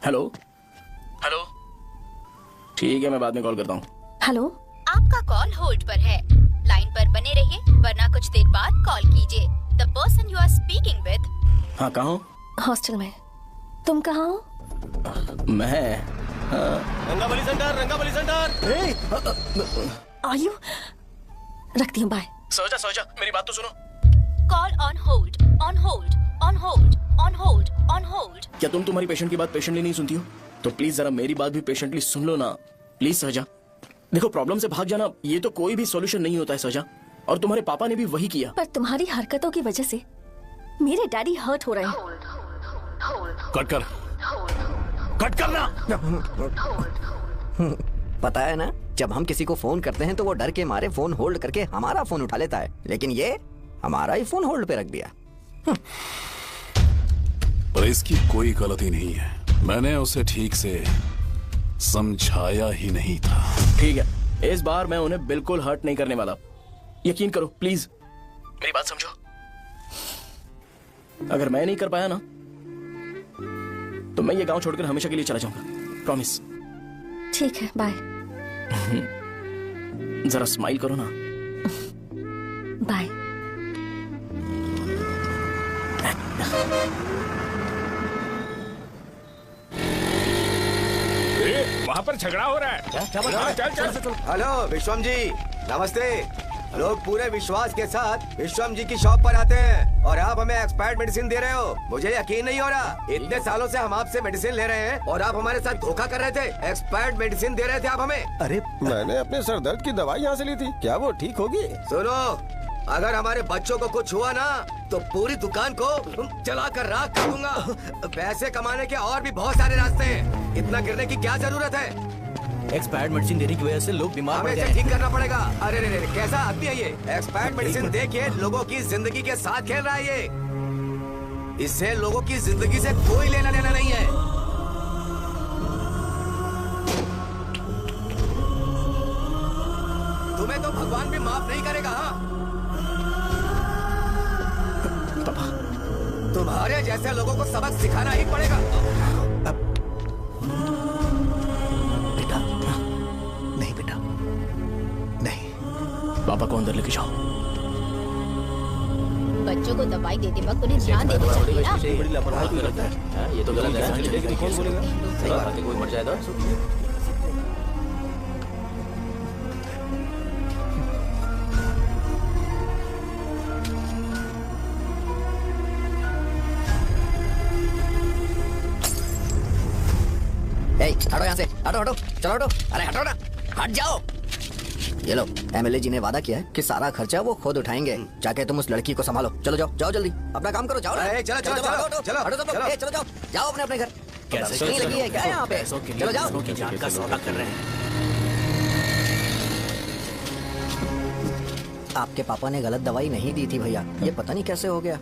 Hello hello. ठीक है मैं बाद में कॉल करता हूँ। हेलो, आपका कॉल होल्ड पर है। लाइन पर बने रहिए वरना कुछ देर बाद कॉल कीजिए। The person you are speaking with. हाँ कहाँ हो? हॉस्टल में। तुम कहाँ हो? मैं रंगाबली सेंटर, रंगाबली सेंटर। आयु, रखती हूँ, बाय। सोचा मेरी बात तो सुनो। Call on hold, on hold, on hold, on hold, on hold. क्या तुम तुम्हारी पेशेंट की बात पेशेंटली नहीं सुनती हो? तो प्लीज जरा मेरी बात भी पेशेंटली सुन लो ना। प्लीज सहजा। देखो प्रॉब्लम से भाग जाना ये तो कोई भी सॉल्यूशन नहीं होता है सहजा। और तुम्हारे पापा ने भी वही किया। पर तुम्हारी हरकतों की वजह से मेरे डैडी हर्ट हो रहे हैं। कट करना। पता है ना, जब हम किसी को फोन करते हैं तो वो डर के मारे फोन होल्ड करके हमारा फोन उठा लेता है, लेकिन ये हमारा ही फोन होल्ड पे रख दिया। पर इसकी कोई गलती नहीं है। मैंने उसे ठीक से समझाया ही नहीं था। ठीक है, इस बार मैं उन्हें बिल्कुल हर्ट नहीं करने वाला। यकीन करो प्लीज, मेरी बात समझो। अगर मैं नहीं कर पाया ना तो मैं ये गांव छोड़कर हमेशा के लिए चला जाऊंगा। प्रॉमिस। ठीक है, बाय। जरा स्माइल करो ना। बाय। वहाँ पर झगड़ा हो रहा है। चल। हेलो विश्वम जी, नमस्ते। लोग पूरे विश्वास के साथ विश्वम जी की शॉप पर आते हैं और आप हमें एक्सपायर्ड मेडिसिन दे रहे हो। मुझे यकीन नहीं हो रहा। इतने सालों से हम आपसे मेडिसिन ले रहे हैं और आप हमारे साथ धोखा कर रहे थे। एक्सपायर्ड मेडिसिन दे रहे थे आप हमें। अरे मैंने अपने सर दर्द की दवाई यहाँ से ली थी। क्या वो ठीक होगी? सुनो, अगर हमारे बच्चों को कुछ हुआ ना तो पूरी दुकान को जला कर राख कर दूंगा। पैसे कमाने के और भी बहुत सारे रास्ते हैं। इतना गिरने की क्या जरूरत है? एक्सपायर्ड मेडिसिन देने की वजह से लोग बीमार पड़ हमें गए। इसे ठीक करना पड़ेगा। अरे रे रे, कैसा आदमी है ये? एक्सपायर्ड मेडिसिन दे के लोगों की जिंदगी के साथ खेल रहा है ये। इससे लोगों की जिंदगी से कोई लेना देना नहीं है। तुम्हें तो भगवान भी माफ नहीं करेगा। हाँ? तुम्हारे जैसे लोगों को सबक सिखाना ही पड़ेगा। बेटा, नहीं बेटा, नहीं। पापा को अंदर लेके जाओ। बच्चों को दवाई देते वक्त उन्हें ध्यान देना चाहिए ना। बड़ी लापरवाही गलत है। ये तो गलत है। लेकिन कौन बोलेगा? सही बात है, कोई मर जाए तो। हटो यहाँ से, हटो, चलो हटो। अरे हटो ना, हट जाओ। ये लो, एमएलए जी ने वादा किया है कि सारा खर्चा वो खुद उठाएंगे। जाके तुम उस लड़की को संभालो। चलो जाओ जल्दी, अपना काम करो। जाओ ना। चलो चलो जाओ अपने अपने घर। कैसे नहीं लगी है क्या यहाँ पे? चलो जाओ। की जान का सौदा कर रहे हैं। आपके पापा ने गलत दवाई नहीं दी थी भैया, ये पता नहीं कैसे हो गया।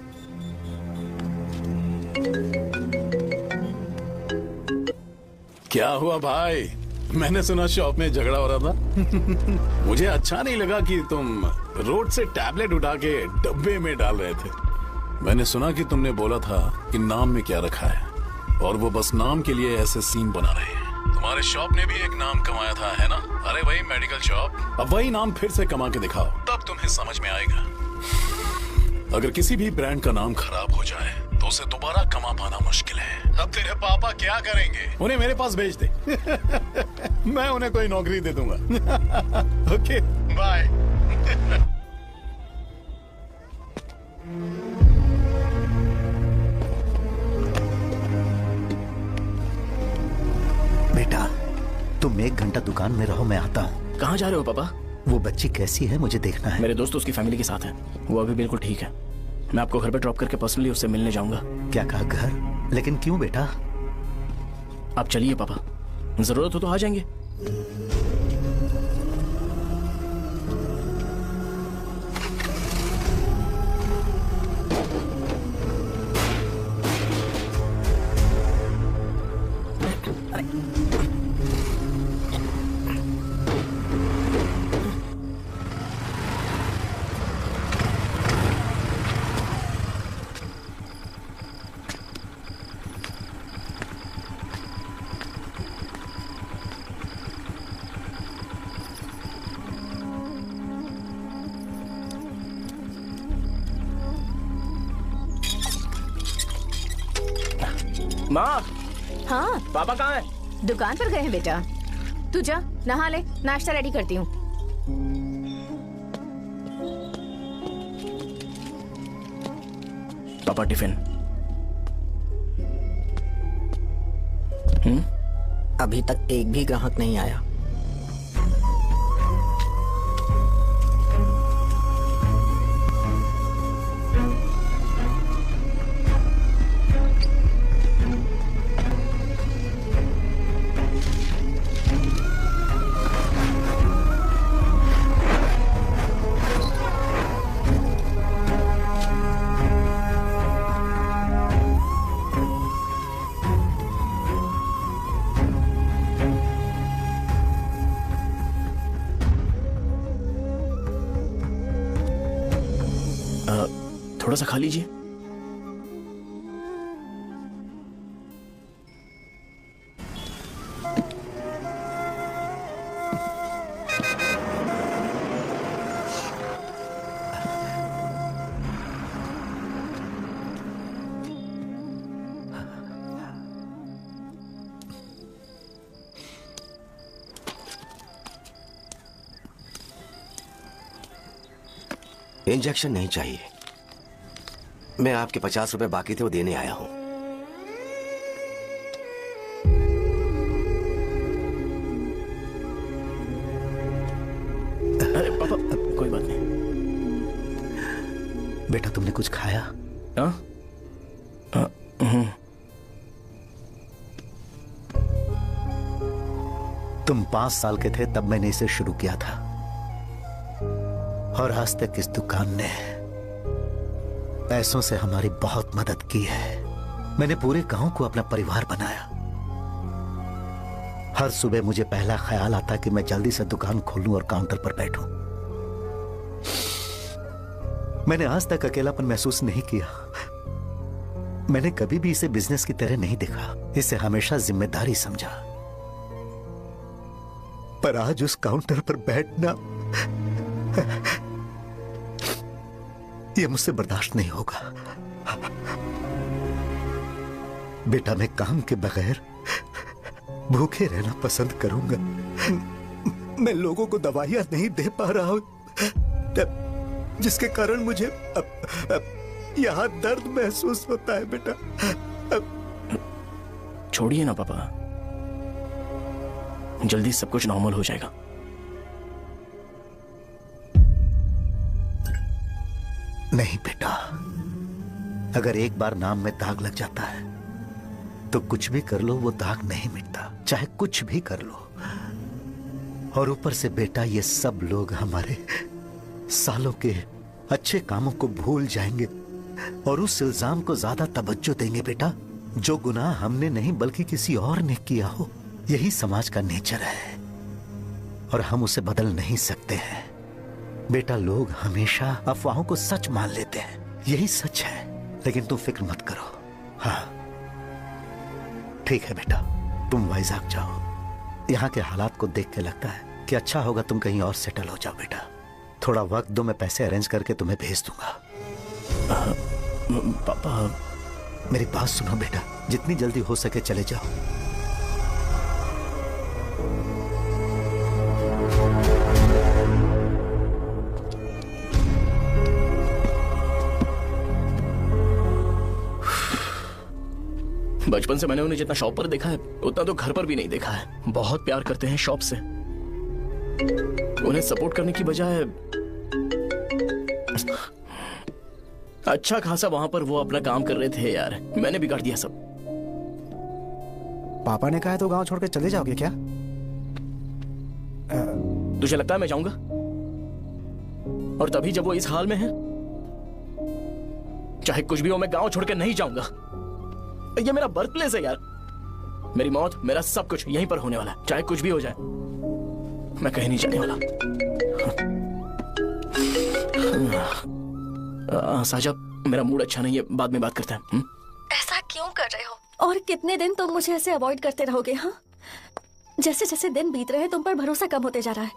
क्या हुआ भाई? मैंने सुना शॉप में झगड़ा हो रहा था। मुझे अच्छा नहीं लगा कि तुम रोड से टैबलेट उठा के डब्बे में डाल रहे थे। मैंने सुना कि तुमने बोला था कि नाम में क्या रखा है, और वो बस नाम के लिए ऐसे सीन बना रहे हैं। तुम्हारे शॉप ने भी एक नाम कमाया था, है ना? अरे वही मेडिकल शॉप। अब वही नाम फिर से कमा के दिखाओ, तब तुम्हें समझ में आएगा। अगर किसी भी ब्रांड का नाम खराब हो जाए तो उसे दोबारा कमा पाना मुश्किल है। अब तेरे पापा क्या करेंगे? उन्हें मेरे पास भेज दे। मैं उन्हें कोई नौकरी दे दूंगा। Okay, bye. बेटा, तुम 1 घंटा दुकान में रहो, मैं आता हूँ। कहाँ जा रहे हो पापा? वो बच्ची कैसी है मुझे देखना है। मेरे दोस्त उसकी फैमिली के साथ है, वो अभी बिल्कुल ठीक है। मैं आपको घर पे ड्रॉप करके पर्सनली उससे मिलने जाऊंगा। क्या कहा, घर? लेकिन क्यों बेटा? आप चलिए पापा, जरूरत हो तो आ जाएंगे। माँ। हाँ पापा कहाँ है? दुकान पर गए हैं बेटा। तू जा नहा ले, नाश्ता रेडी करती हूँ। पापा टिफिन। अभी तक एक भी ग्राहक नहीं आया। थोड़ा सा खा लीजिए। इंजेक्शन नहीं चाहिए। मैं आपके 50 रुपए बाकी थे, वो देने आया हूं। अरे पापा, कोई बात नहीं। बेटा, तुमने कुछ खाया? तुम 5 साल के थे तब मैंने इसे शुरू किया था, और आज तक इस दुकान ने पैसों से हमारी बहुत मदद की है। मैंने पूरे गांव को अपना परिवार बनाया। हर सुबह मुझे पहला ख्याल आता कि मैं जल्दी से दुकान खोलूं और काउंटर पर बैठूं। मैंने आज तक अकेलापन महसूस नहीं किया। मैंने कभी भी इसे बिजनेस की तरह नहीं देखा, इसे हमेशा जिम्मेदारी समझा। पर आज उस काउंटर पर बैठना ये मुझसे बर्दाश्त नहीं होगा। बेटा, मैं काम के बगैर भूखे रहना पसंद करूंगा। मैं लोगों को दवाइयां नहीं दे पा रहा हूं, जिसके कारण मुझे यहां दर्द महसूस होता है। बेटा, छोड़िए ना पापा, जल्दी सब कुछ नॉर्मल हो जाएगा। नहीं बेटा, अगर एक बार नाम में दाग लग जाता है तो कुछ भी कर लो वो दाग नहीं मिटता, चाहे कुछ भी कर लो। और ऊपर से बेटा, ये सब लोग हमारे सालों के अच्छे कामों को भूल जाएंगे और उस इल्जाम को ज्यादा तवज्जो देंगे बेटा जो गुनाह हमने नहीं बल्कि किसी और ने किया हो। यही समाज का नेचर है और हम उसे बदल नहीं सकते हैं। बेटा, लोग हमेशा अफवाहों को सच मान लेते हैं, यही सच है। लेकिन तुम फिक्र मत करो। हाँ ठीक है बेटा, तुम वाइजाग जाओ। यहाँ के हालात को देख के लगता है कि अच्छा होगा तुम कहीं और सेटल हो जाओ। बेटा थोड़ा वक्त दो, मैं पैसे अरेंज करके तुम्हें भेज दूंगा। पापा मेरी बात सुनो बेटा, जितनी जल्दी हो सके चले जाओ। बचपन से मैंने उन्हें जितना शॉप पर देखा है उतना तो घर पर भी नहीं देखा है। बहुत प्यार करते हैं शॉप से। उन्हें सपोर्ट करने की बजाय अच्छा खासा वहां पर वो अपना काम कर रहे थे। यार मैंने बिगाड़ दिया सब। पापा ने कहा तो गांव छोड़कर चले जाओगे क्या? तुझे लगता है मैं जाऊंगा? और तभी जब वो इस हाल में है, चाहे कुछ भी हो मैं गांव छोड़कर नहीं जाऊंगा। ये मेरा बर्थ प्लेस है यार। मेरी मौत, मेरा सब कुछ यहीं पर होने वाला है। चाहे कुछ भी हो जाए मैं कहीं नहीं जाने वाला। साजा, मेरा मूड अच्छा नहीं है, बाद में बात करते हैं। ऐसा क्यों कर रहे हो? और कितने दिन तुम मुझे ऐसे अवॉइड करते रहोगे? हाँ, जैसे जैसे दिन बीत रहे हैं तुम पर भरोसा कम होते जा रहा है।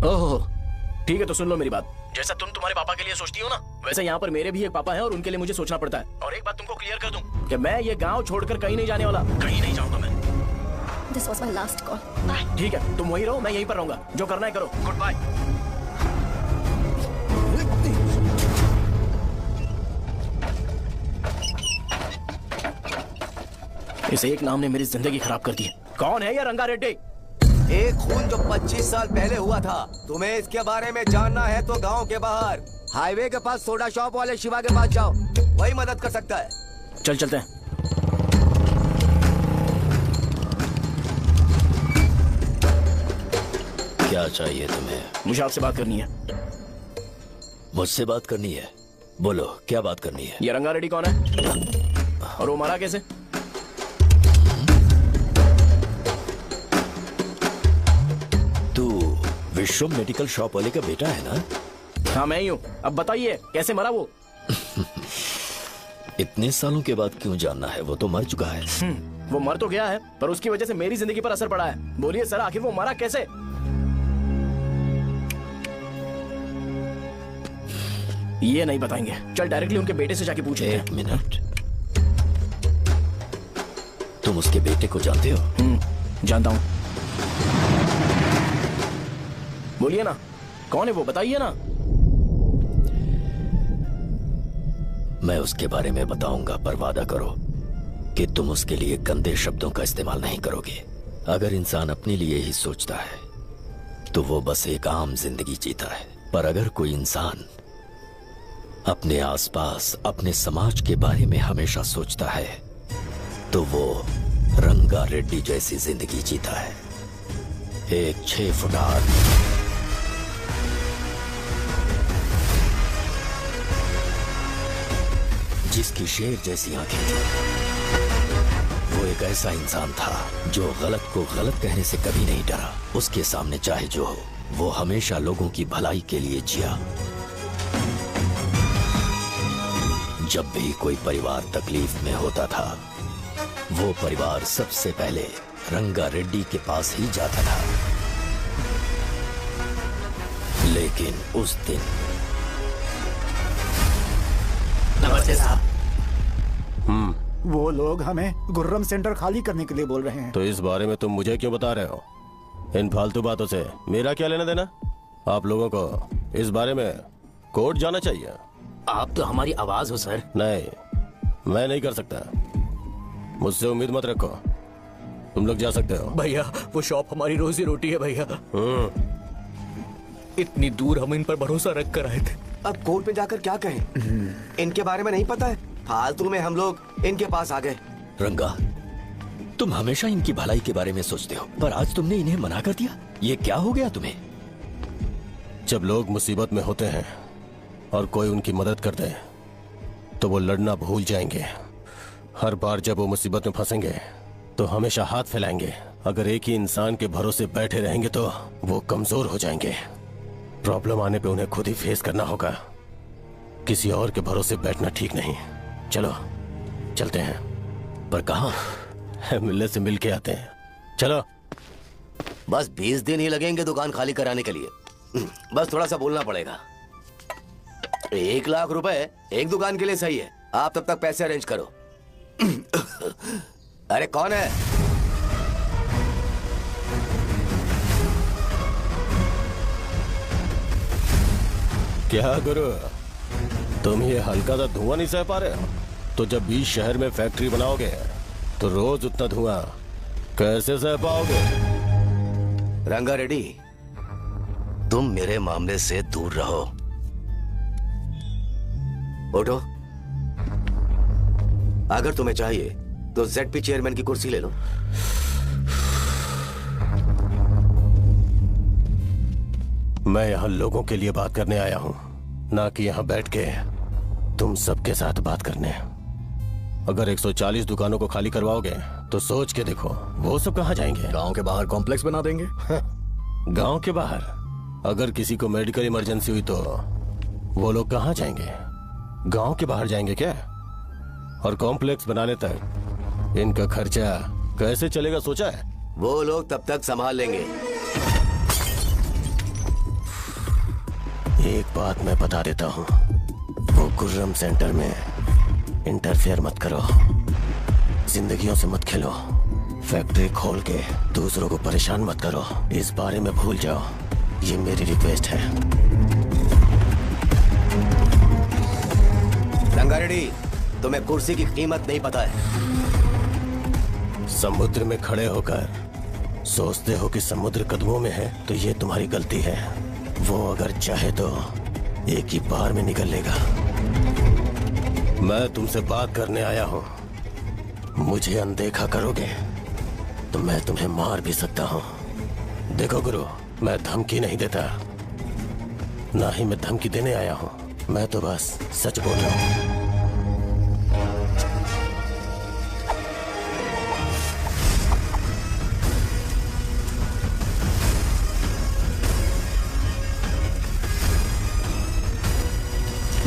ओह ठीक है, तो सुन लो मेरी बात। जैसा तुम तुम्हारे पापा के लिए सोचती हो ना, वैसे यहाँ पर मेरे भी एक पापा हैं और उनके लिए मुझे सोचना पड़ता है। और एक बात तुमको क्लियर कर दूं कि मैं ये गांव छोड़कर कहीं नहीं जाने वाला। कहीं नहीं जाऊंगा मैं। This was my last call. ठीक है, तुम वहीं रहो, मैं यहीं पर रहूंगा। जो करना है करो। Goodbye. इस एक नाम ने मेरी जिंदगी खराब कर दी है। कौन है ये रंगा रेड्डी? एक खून जो 25 साल पहले हुआ था। तुम्हें इसके बारे में जानना है तो गांव के बाहर हाईवे के पास सोडा शॉप वाले शिवा के पास जाओ, वही मदद कर सकता है। चल चलते हैं। क्या चाहिए तुम्हें? मुझे आपसे बात करनी है। मुझसे बात करनी है? बोलो क्या बात करनी है? ये रंगा रेड्डी कौन है और वो मरा कैसे? तू विश्वम मेडिकल शॉप वाले का बेटा है ना? हाँ मैं ही हूँ। अब बताइए कैसे मरा वो? इतने सालों के बाद क्यों जानना है? वो तो मर चुका है। वो मर तो गया है पर उसकी वजह से मेरी जिंदगी पर असर पड़ा है। बोलिए सर, आखिर वो मरा कैसे? ये नहीं बताएंगे। चल डायरेक्टली उनके बेटे से जाके पूछ लेते हैं। एक मिनट, तुम उसके बेटे को जानते हो? जानता हूँ। बोलिए ना, कौन है वो? बताइए ना। मैं उसके बारे में बताऊंगा, पर वादा करो कि तुम उसके लिए गंदे शब्दों का इस्तेमाल नहीं करोगे। अगर इंसान अपने लिए ही सोचता है तो वो बस एक आम जिंदगी जीता है, पर अगर कोई इंसान अपने आसपास, अपने समाज के बारे में हमेशा सोचता है तो वो रंगा रेड्डी जैसी जिंदगी जीता है। एक 6 फुट आदमी जिसकी शेर जैसी आंखें थी। वो एक ऐसा इंसान था जो गलत को गलत कहने से कभी नहीं डरा। उसके सामने चाहे जो हो, वो हमेशा लोगों की भलाई के लिए जिया। जब भी कोई परिवार तकलीफ में होता था, वो परिवार सबसे पहले रंगा रेड्डी के पास ही जाता था। लेकिन उस दिन नमस्ते साहब। वो लोग हमें गुर्रम सेंटर खाली करने के लिए बोल रहे हैं। तो इस बारे में तुम मुझे क्यों बता रहे हो? इन फालतू बातों से मेरा क्या लेना देना? आप लोगों को इस बारे में कोर्ट जाना चाहिए। आप तो हमारी आवाज हो सर। नहीं, मैं नहीं कर सकता। मुझसे उम्मीद मत रखो। तुम लोग जा सकते हो। भैया वो शॉप हमारी रोजी रोटी है भैया। इतनी दूर हम इन पर भरोसा रख कर आए थे। अब कोर्ट में जाकर क्या कहें? इनके बारे में नहीं पता है। फालतू में हम लोग इनके पास आ गए। रंगा, तुम हमेशा इनकी भलाई के बारे में सोचते हो, पर आज तुमने इन्हें मना कर दिया। ये क्या हो गया तुम्हें? जब लोग मुसीबत में होते हैं और कोई उनकी मदद करते हैं तो वो लड़ना भूल जाएंगे। हर बार जब वो मुसीबत में फंसेंगे तो हमेशा हाथ फैलाएंगे। अगर एक ही इंसान के भरोसे बैठे रहेंगे तो वो कमजोर हो जाएंगे। प्रॉब्लम आने पे उन्हें खुद ही फेस करना होगा। किसी और के भरोसे बैठना ठीक नहीं। चलो चलते हैं। पर कहाँ? मिलने से मिल के आते हैं। चलो। बस 20 दिन ही लगेंगे दुकान खाली कराने के लिए। बस थोड़ा सा बोलना पड़ेगा। 1 लाख रुपए एक दुकान के लिए सही है। आप तब तक पैसे अरेंज करो। अरे कौन है? क्या गुरु, तुम ये हल्का सा धुआं नहीं सह पा रहे हो? तो जब 20 शहर में फैक्ट्री बनाओगे तो रोज उतना धुआं कैसे सह पाओगे? रंगा रेड्डी, तुम मेरे मामले से दूर रहो। उठो। अगर तुम्हें चाहिए तो ZP चेयरमैन की कुर्सी ले लो। मैं यहाँ लोगों के लिए बात करने आया हूँ, ना कि यहाँ बैठ के तुम सबके साथ बात करने। अगर 140 दुकानों को खाली करवाओगे तो सोच के देखो वो सब कहाँ जाएंगे? गांव के बाहर कॉम्प्लेक्स बना देंगे। गांव के बाहर? अगर किसी को मेडिकल इमरजेंसी हुई तो वो लोग कहाँ जाएंगे? गांव के बाहर जाएंगे क्या? और कॉम्प्लेक्स बनाने तक इनका खर्चा कैसे चलेगा सोचा है? वो लोग तब तक संभाल लेंगे। एक बात मैं बता देता हूँ, वो गुर्रम सेंटर में इंटरफेयर मत करो, जिंदगियों से मत खेलो, फैक्ट्री खोल के दूसरों को परेशान मत करो। इस बारे में भूल जाओ, ये मेरी रिक्वेस्ट है। रंगा रेड्डी, तुम्हें कुर्सी की कीमत नहीं पता है। समुद्र में खड़े होकर सोचते हो कि समुद्र कदमों में है, तो ये तुम्हारी गलती है। वो अगर चाहे तो एक ही बार में निकल लेगा। मैं तुमसे बात करने आया हूं। मुझे अनदेखा करोगे तो मैं तुम्हें मार भी सकता हूं। देखो गुरु, मैं धमकी नहीं देता, ना ही मैं धमकी देने आया हूं। मैं तो बस सच बोल रहा हूं।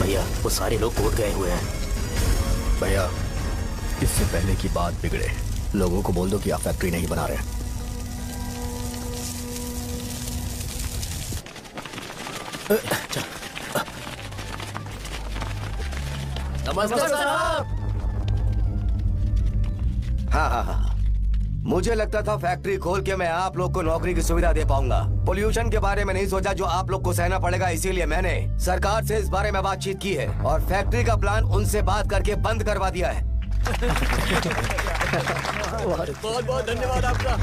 भैया, वो सारे लोग कोर्ट गए हुए हैं। भैया, इससे पहले की बात बिगड़े, लोगों को बोल दो कि आप फैक्ट्री नहीं बना रहे। नमस्कार साहब। हाँ, मुझे लगता था फैक्ट्री खोल के मैं आप लोग को नौकरी की सुविधा दे पाऊंगा। पोल्यूशन के बारे में नहीं सोचा जो आप लोग को सहना पड़ेगा, इसीलिए मैंने सरकार से इस बारे में बातचीत की है और फैक्ट्री का प्लान उनसे बात करके बंद करवा दिया है। बहुत बहुत धन्यवाद आपका।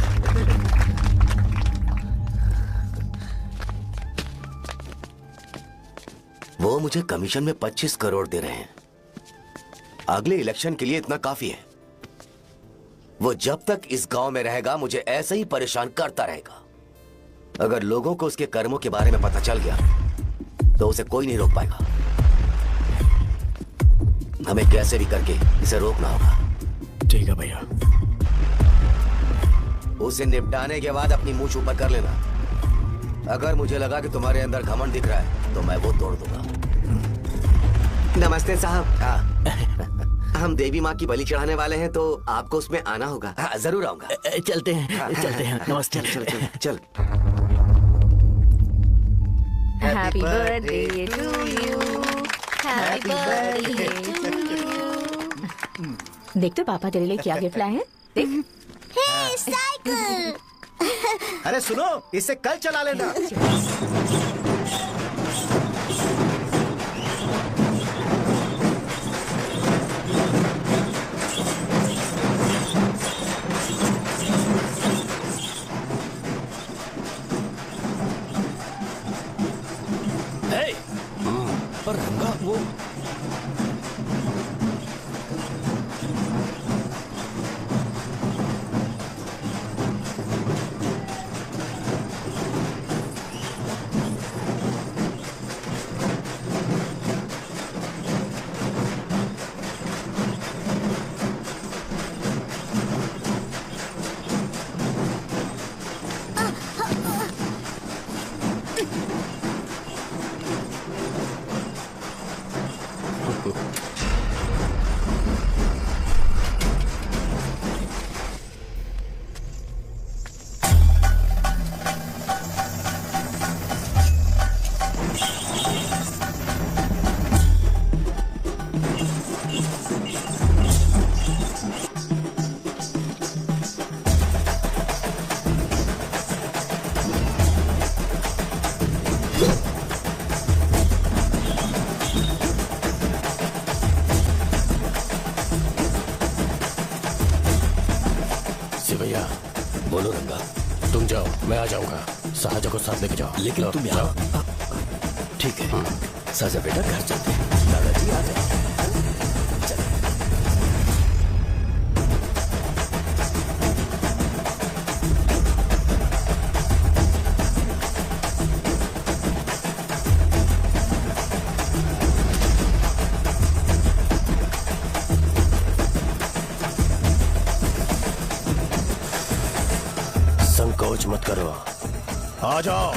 वो मुझे कमीशन में 25 करोड़ दे रहे हैं। अगले इलेक्शन के लिए इतना काफी है। वो जब तक इस गांव में रहेगा मुझे ऐसे ही परेशान करता रहेगा। अगर लोगों को उसके कर्मों के बारे में पता चल गया तो उसे कोई नहीं रोक पाएगा। हमें कैसे भी करके इसे रोकना होगा। ठीक है भैया। उसे निपटाने के बाद अपनी मूंछ ऊपर कर लेना। अगर मुझे लगा कि तुम्हारे अंदर घमंड दिख रहा है तो मैं वो तोड़ दूंगा। नमस्ते साहब। हाँ। हम देवी माँ की बलि चढ़ाने वाले हैं तो आपको उसमें आना होगा। हाँ, जरूर आऊंगा। चलते हैं, चलते हैं। नमस्ते। चल। Happy birthday to you, happy birthday to you. देख तो पापा तेरे लिए क्या गिफ्ट लाए हैं। देख। हे साइकिल। अरे सुनो, इसे कल चला लेना। पर रंगा वो भैया। बोलो रंगा। तुम जाओ, मैं आ जाऊंगा। साजा को साथ लेके जाओ। लेकिन लो, तुम जाओ। यहाँ। ठीक है साजा बेटा, घर चलते हैं। दादाजी आ जाए। संकोच मत करो, आ जाओ।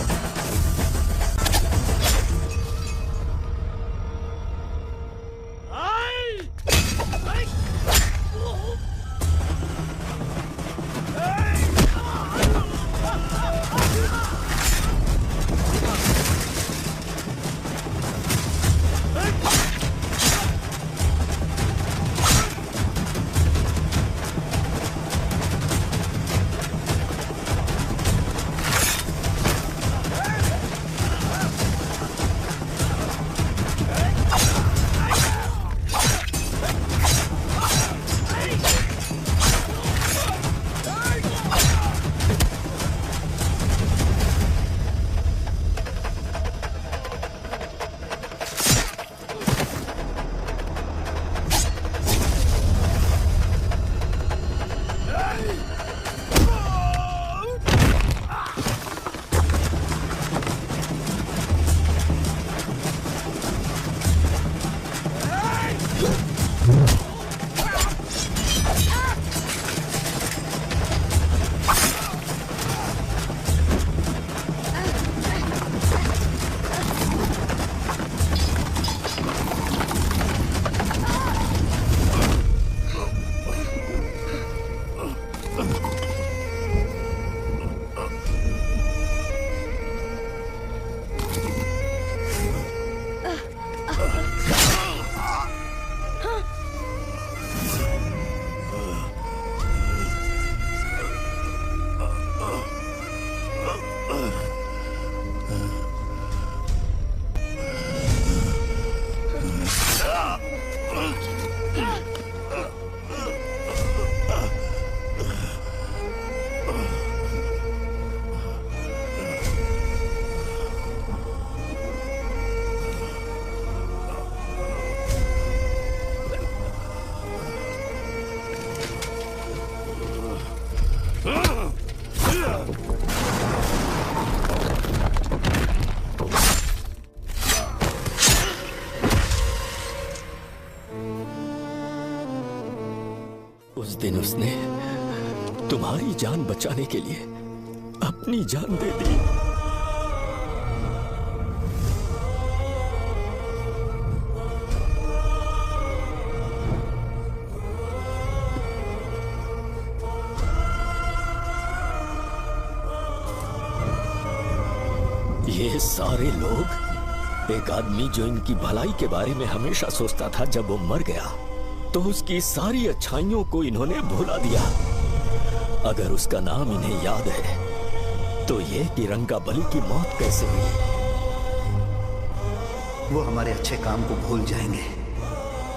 उस दिन उसने तुम्हारी जान बचाने के लिए अपनी जान दे दी। ये सारे लोग, एक आदमी जो इनकी भलाई के बारे में हमेशा सोचता था, जब वो मर गया तो उसकी सारी अच्छाइयों को इन्होंने भुला दिया। अगर उसका नाम इन्हें याद है तो ये कि रंगाबली की मौत कैसे हुई। वो हमारे अच्छे काम को भूल जाएंगे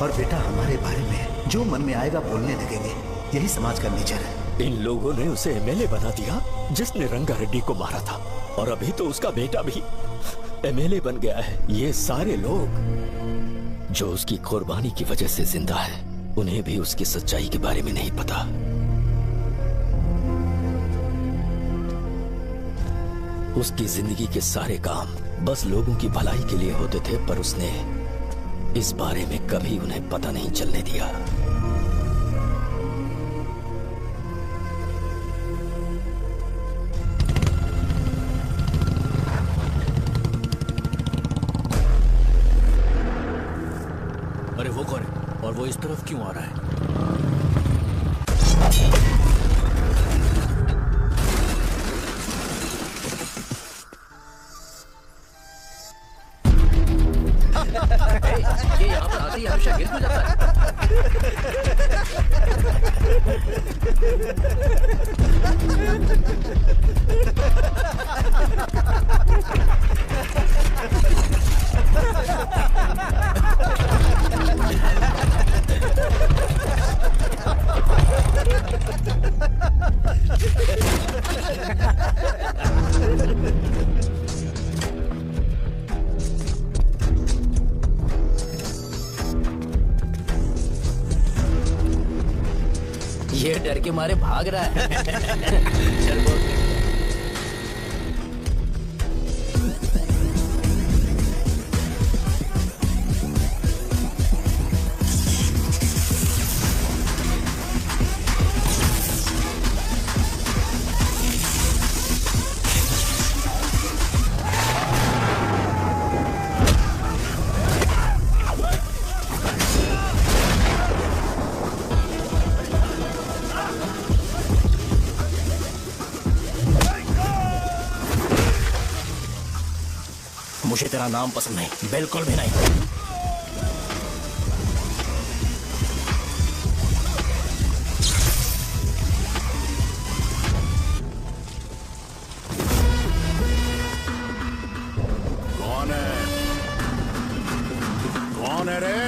और बेटा हमारे बारे में जो मन में आएगा बोलने लगेंगे। यही समाज का नेचर है। इन लोगों ने उसे एमएलए बना दिया जिसने रंगा रेड्डी को मारा था, और अभी तो उसका बेटा भी एमएलए बन गया है। ये सारे लोग जो उसकी कुर्बानी की वजह से जिंदा है, उन्हें भी उसकी सच्चाई के बारे में नहीं पता। उसकी जिंदगी के सारे काम बस लोगों की भलाई के लिए होते थे, पर उसने इस बारे में कभी उन्हें पता नहीं चलने दिया। अरे वो कौन है और वो इस तरफ क्यों आ रहा है? ये यहाँ पर आते ही हमेशा गिर क्यों जाता ये डर के मारे भाग रहा है। चल बोल। मुझे तेरा नाम पसंद नहीं, बिल्कुल भी नहीं। कौन है? कौन है रे?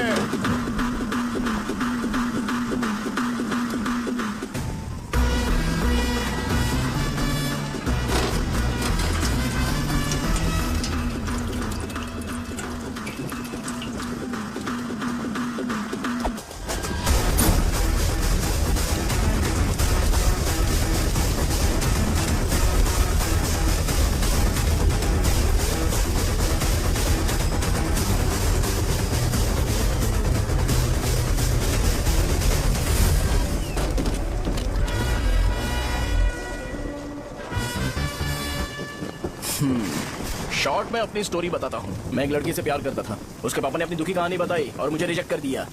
शॉर्ट में अपनी स्टोरी बताता हूँ। मैं एक लड़की से प्यार करता था। उसके पापा ने अपनी दुखी कहानी बताई और मुझे रिजेक्ट कर दिया।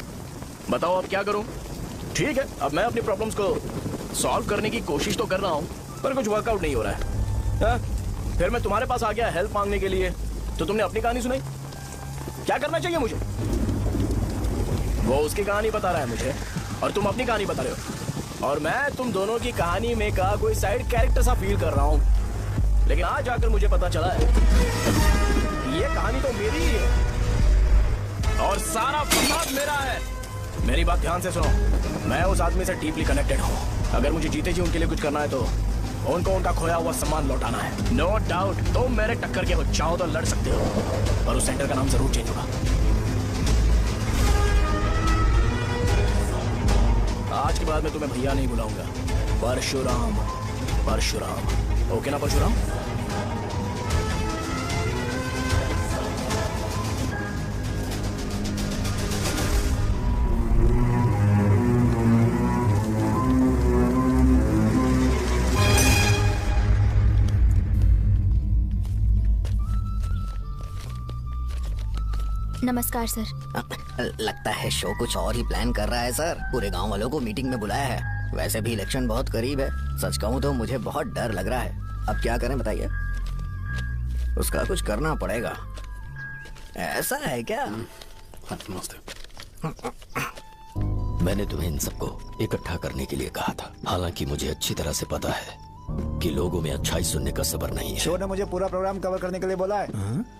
बताओ अब क्या करूँ? ठीक है, अब मैं अपनी प्रॉब्लम्स को सॉल्व करने की कोशिश तो कर रहा हूँ, पर कुछ वर्कआउट नहीं हो रहा है। फिर मैं तुम्हारे पास आ गया हेल्प मांगने के लिए, तो तुमने अपनी कहानी सुनाई। क्या करना चाहिए मुझे? वो उसकी कहानी बता रहा है मुझे और तुम अपनी कहानी बता रहे हो, और मैं तुम दोनों की कहानी में का कोई साइड कैरेक्टर सा फील कर रहा हूँ। लेकिन आज जाकर मुझे पता चला है ये कहानी तो मेरी ही है और सारा फसाद मेरा है। मेरी बात ध्यान से सुनो, मैं उस आदमी से डीपली कनेक्टेड हूँ। अगर मुझे जीते जी उनके लिए कुछ करना है तो उनको उनका खोया हुआ सम्मान लौटाना है। नो डाउट तुम मेरे टक्कर के हो, चाहो तो लड़ सकते हो, और उस सेंटर का नाम जरूर चेंज होगा। आज के बाद मैं तुम्हें भैया नहीं बुलाऊंगा, परशुराम। परशुराम, ओके ना परशुराम? नमस्कार सर। लगता है शो कुछ और ही प्लान कर रहा है सर। पूरे गांव वालों को मीटिंग में बुलाया है। वैसे भी इलेक्शन बहुत करीब है। सच कहूँ तो मुझे बहुत डर लग रहा है। अब क्या करें बताइए? उसका कुछ करना पड़ेगा। ऐसा है क्या? मैंने तुम्हें इन सबको इकट्ठा करने के लिए कहा था। हालांकि मुझे अच्छी तरह से पता है कि लोगों में अच्छाई सुनने का सब्र नहीं है। शो ने मुझे पूरा प्रोग्राम कवर करने के लिए बोला है।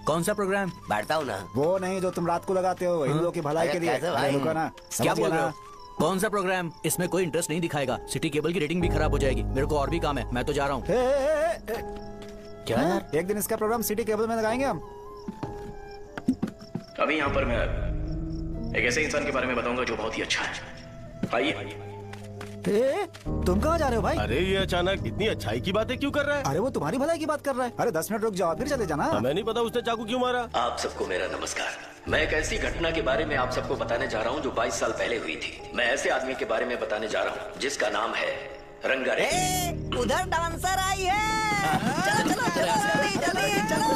कौन सा प्रोग्राम? बैठता हूँ ना। वो नहीं जो तुम रात को लगाते हो इन लोगों की भलाई के लिए। रुको ना, क्या बोल रहे हो? कौन सा प्रोग्राम? इसमें कोई इंटरेस्ट नहीं दिखाएगा। सिटी केबल की रेटिंग भी खराब हो जाएगी। मेरे को और भी काम है, मैं तो जा रहा हूँ। क्या यार? एक दिन इसका प्रोग्राम सिटी केबल में लगाएंगे हम। अभी यहाँ पर मैं एक ऐसे इंसान के बारे में बताऊंगा जो बहुत ही अच्छा है। आइए। तुम कहाँ जा रहे हो भाई? अरे ये अचानक इतनी अच्छाई की बातें क्यों कर रहा है? अरे वो तुम्हारी भलाई की बात कर रहा है। अरे 10 मिनट रुक जाओ फिर चले जाना। हमें नहीं पता उसने चाकू क्यों मारा। आप सबको मेरा नमस्कार। मैं एक ऐसी घटना के बारे में आप सबको बताने जा रहा हूँ जो 22 साल पहले हुई थी। मैं ऐसे आदमी के बारे में बताने जा रहा हूँ जिसका नाम है रंगारेड्डी। उधर डांसर आई है। चलो चलो चलो जल्दी जल्दी चलो।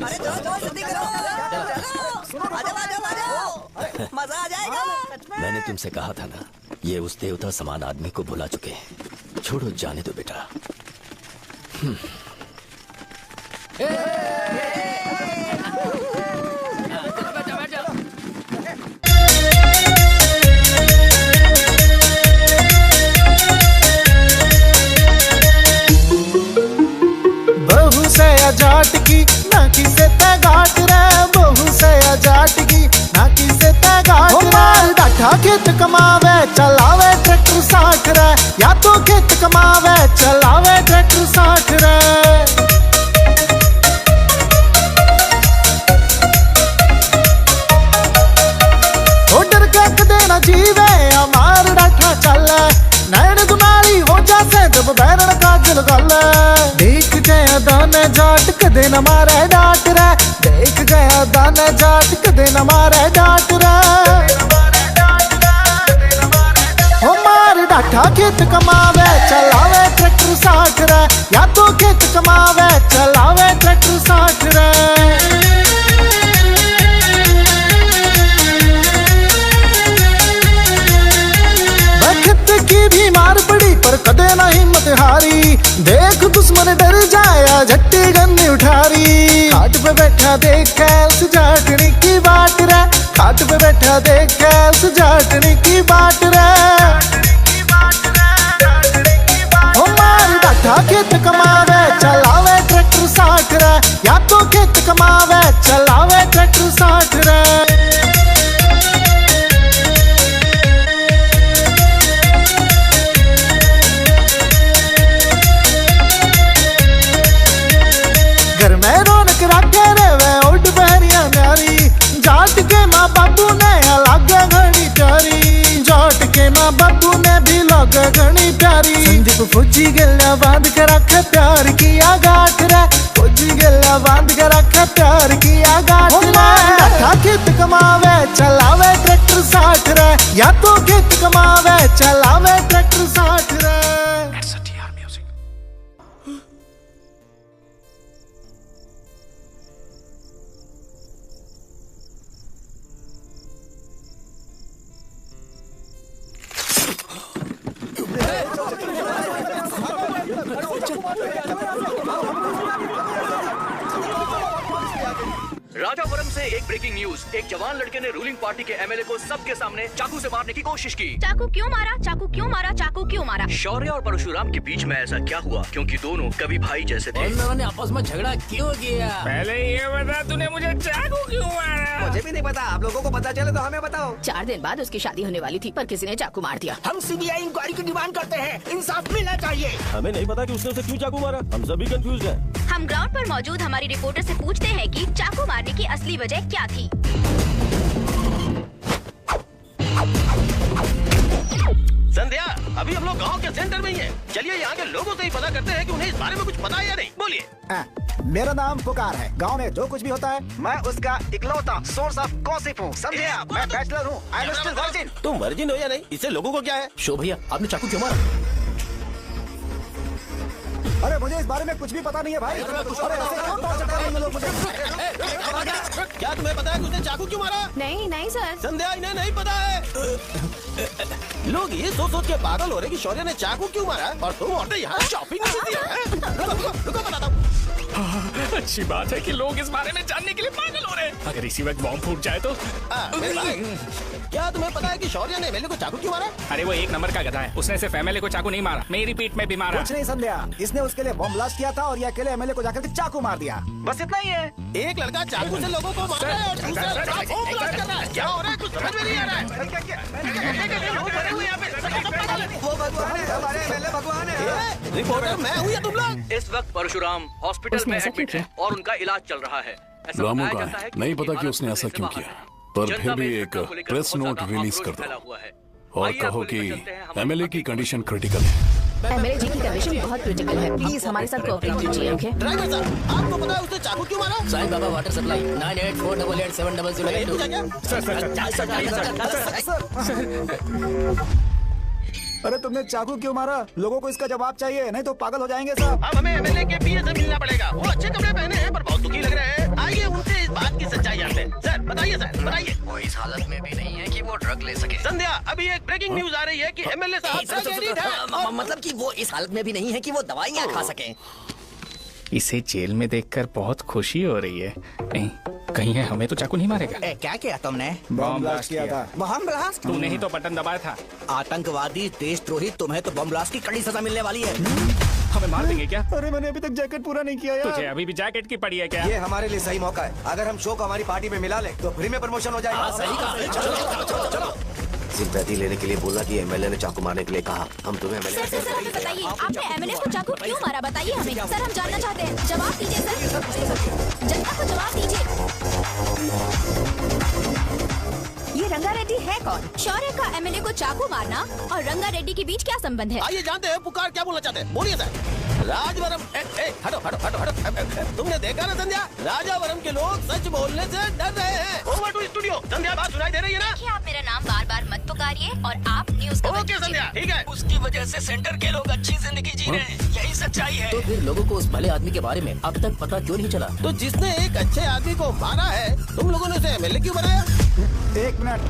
अरे चलो जल्दी करो। आ जाओ आ जाओ आ जाओ, मजा आ जाएगा। मैंने तुमसे कहा था ना, ये उस देवता समान आदमी को भुला चुके हैं। छोड़ो जाने दो बेटा। बहु से जाट की ना किसे ते घाट रे। बहु से जाट की ना किसे ते घाट रे। डाठा खेत कमावे चलावे ट्रैक्टर 60 रे। या तो खेत कमावे चलावे ट्रैक्टर 60 रे। ओ डर के कदे ना जीवे हमार डाठा चले। नैन जाट कदे न मारे डांट रे, देख गया दाना जाट कदे न मारे डांट रे। हो मार डाठा खेत कमावे चलावे ट्रैक्टर 60 रे, या तो खेत कमावे चलावे ट्रैक्टर 60 रे। की भी मार पड़ी पर कदे ना हिम्मत हारी, देख दुश्मन डर जाया झट्टी गन्नी उठारी। खाट पे बैठा देखा उस जाटनी की बाट रे, खाट पे बैठा देखा उस जाटनी की बाट रे। हो मार डाठा खेत कमावे चलावे ट्रैक्टर 60 रे, या तो खेत कमावे चलावे ट्रैक्टर 60 रे। घर में रौनक रखे रे ओट बहरिया न्यारी, जाट के माँ बाबू ने लागे घनी प्यारी, जाट के माँ बाबू ने भी लागे घनी प्यारी। संदीप फौजी गला बांध कर रखे प्यार किया गाठ रे, फौजी गला बांध कर रखे प्यार किया गाठ रे। डाठा खेत कमावे चलावे ट्रैक्टर 60 रे, या तो खेत कमावे चलावे ट्रैक्टर 60 रे। राजापुरम से एक ब्रेकिंग न्यूज, एक जवान लड़के ने रूलिंग पार्टी के एमएलए को सबके सामने चाकू से मारने की कोशिश की। चाकू क्यों मारा, चाकू क्यों मारा, चाकू क्यों मारा? शौर्य और परशुराम के बीच में ऐसा क्या हुआ क्योंकि दोनों कभी भाई जैसे थे। उन दोनों ने आपस में झगड़ा क्यों किया? पहले ये बता तूने मुझे चाकू क्यों मारा? मुझे भी नहीं पता, आप लोगों को पता चले तो हमें बताओ। 4 दिन बाद उसकी शादी होने वाली थी पर किसी ने चाकू मार दिया। हम सीबीआई इंक्वायरी की डिमांड करते हैं, इंसाफ मिलना चाहिए। हमें नहीं पता कि उसने उसे क्यों चाकू मारा, हम सभी कंफ्यूज हैं। हम ग्राउंड पर मौजूद हमारी रिपोर्टर से पूछते हैं कि चाकू मारने की असली वजह क्या थी। संध्या, अभी हम लोग गांव के सेंटर में ही हैं। चलिए यहाँ के लोगों से ही पता करते हैं कि उन्हें इस बारे में कुछ पता है या नहीं। बोलिए। मेरा नाम पुकार है, गांव में जो कुछ भी होता है मैं उसका इकलौता सोर्स ऑफ गॉसिप हूँ, समझे आप? मैं बैचलर हूँ, आई एम स्टिल वर्जिन। तुम वर्जिन हो या नहीं, इससे लोगों को क्या है? शो भैया, आपने चाकू क्यों मारा? अरे मुझे इस बारे में कुछ भी पता नहीं है भाई। अरे ऐसे क्यों टॉर्चर कर रहे हैं लोग मुझे? क्या तुम्हें पता है कि उसने चाकू क्यों मारा? नहीं नहीं सर। संध्या, इन्हें नहीं पता है। लोग ये सोच के पागल हो रहे कि शौर्य ने चाकू क्यों मारा और तुम औरतें यहाँ शॉपिंग करती हैं। रुको बताता हूँ। अच्छी बात है कि लोग इस बारे में जानने के लिए पागल हो रहे हैं। अगर इसी वक्त बॉम्ब फूट जाए तो? क्या तुम्हें पता है कि शौर्य ने एमएलए को चाकू क्यों मारा? अरे वो एक नंबर का गधा है, उसने सिर्फ एमएलए को चाकू नहीं मारा, मेरी पीठ में भी मारा। कुछ नहीं संध्या, इसने उसके लिए बम ब्लास्ट किया था और ये अकेले एमएलए को जाकर के चाकू मार दिया, बस इतना ही है। एक लड़का चाकू से लोगों को मार रहा है और दूसरा लड़का बम ब्लास्ट कर रहा है। क्या हो रहा है, कुछ समझ में नहीं आ रहा है। रिपोर्टर मैं हूँ या तुम लोग? इस वक्त परशुराम हॉस्पिटल में एडमिट है और उनका इलाज चल रहा है। रामू का है, नहीं पता कि उसने ऐसा क्यों किया, पर फिर भी एक प्रेस नोट रिलीज कर दो और कहो कि एमएलए की कंडीशन क्रिटिकल है। एमएलए जी की कंडीशन बहुत क्रिटिकल है, प्लीज हमारे साथ कोऑपरेट कीजिए। ओके ड्राइवर साहब, आपको पता है उसने चाकू क्यों मारा? Sai Baba water supply 9848780082। अरे तुमने चाकू क्यों मारा? लोगों को इसका जवाब चाहिए, नहीं तो पागल हो जाएंगे साहब। अब हमें एमएलए के पीए से मिलना पड़ेगा। वो अच्छे कपड़े पहने हैं पर बहुत दुखी लग रहे हैं। आइए उनसे इस बात की सच्चाई जानते हैं। सर बताइए, सर बताइए। वो इस हालत में भी नहीं है कि वो ड्रग ले सके। संध्या, अभी एक ब्रेकिंग न्यूज आ रही है कि एमएलए साहब एडिट है। मतलब कि वो इस हालत में भी नहीं है कि वो दवाइयाँ खा सके। इसे जेल में देखकर बहुत खुशी हो रही है। नहीं, कहीं है हमें तो चाकू नहीं मारेगा। क्या किया तुमने? बम ब्लास्ट किया था। Bomb blast? तूने ही तो बटन दबाया था। आतंकवादी, देशद्रोही, तुम्हें तो बम ब्लास्ट की कड़ी सजा मिलने वाली है। हमें मार देंगे क्या? अरे मैंने अभी तक जैकेट पूरा नहीं किया यार। तुझे अभी भी जैकेट की पड़ी है क्या? ये हमारे लिए सही मौका है। अगर हम शो को हमारी पार्टी में मिला ले तो फ्री में प्रमोशन हो जाएगा। सही कहा। चलो। सिंपैथी लेने के लिए बोला कि एमएलए ने चाकू मारने के लिए कहा। हम तुम्हें एमएलए सर हमें बताइए, आपने एमएलए को चाकू क्यों मारा? बताइए हमें सर, हम जानना चाहते हैं। जवाब दीजिए सर, जनता को जवाब दीजिए। ये रंगा रेड्डी है कौन? शौर्य का एमएलए को चाकू मारना और रंगा रेड्डी के बीच क्या संबंध है? आइए जानते हैं पुकार क्या बोलना चाहते हैं, बोलिए सर। राजवरम हटो हटो हटो हटो, तुमने देखा ना संध्या, राजावरम के लोग सच बोलने से डर रहे हैं। Over to studio. संध्या बात सुनाई दे रही है ना? देखिए, आप मेरा नाम बार बार मत पुकारिए और आप न्यूज कवर ओके संध्या, ठीक है। उसकी वजह से सेंटर के लोग अच्छी जिंदगी जी रहे हैं, यही सच्चाई है। तो फिर लोगों को उस भले आदमी के बारे में अब तक पता क्यों नहीं चला? तो जिसने एक अच्छे आदमी को मारा है, तुम लोगों ने उसे एमएलए क्यों बनाया? एक मिनट,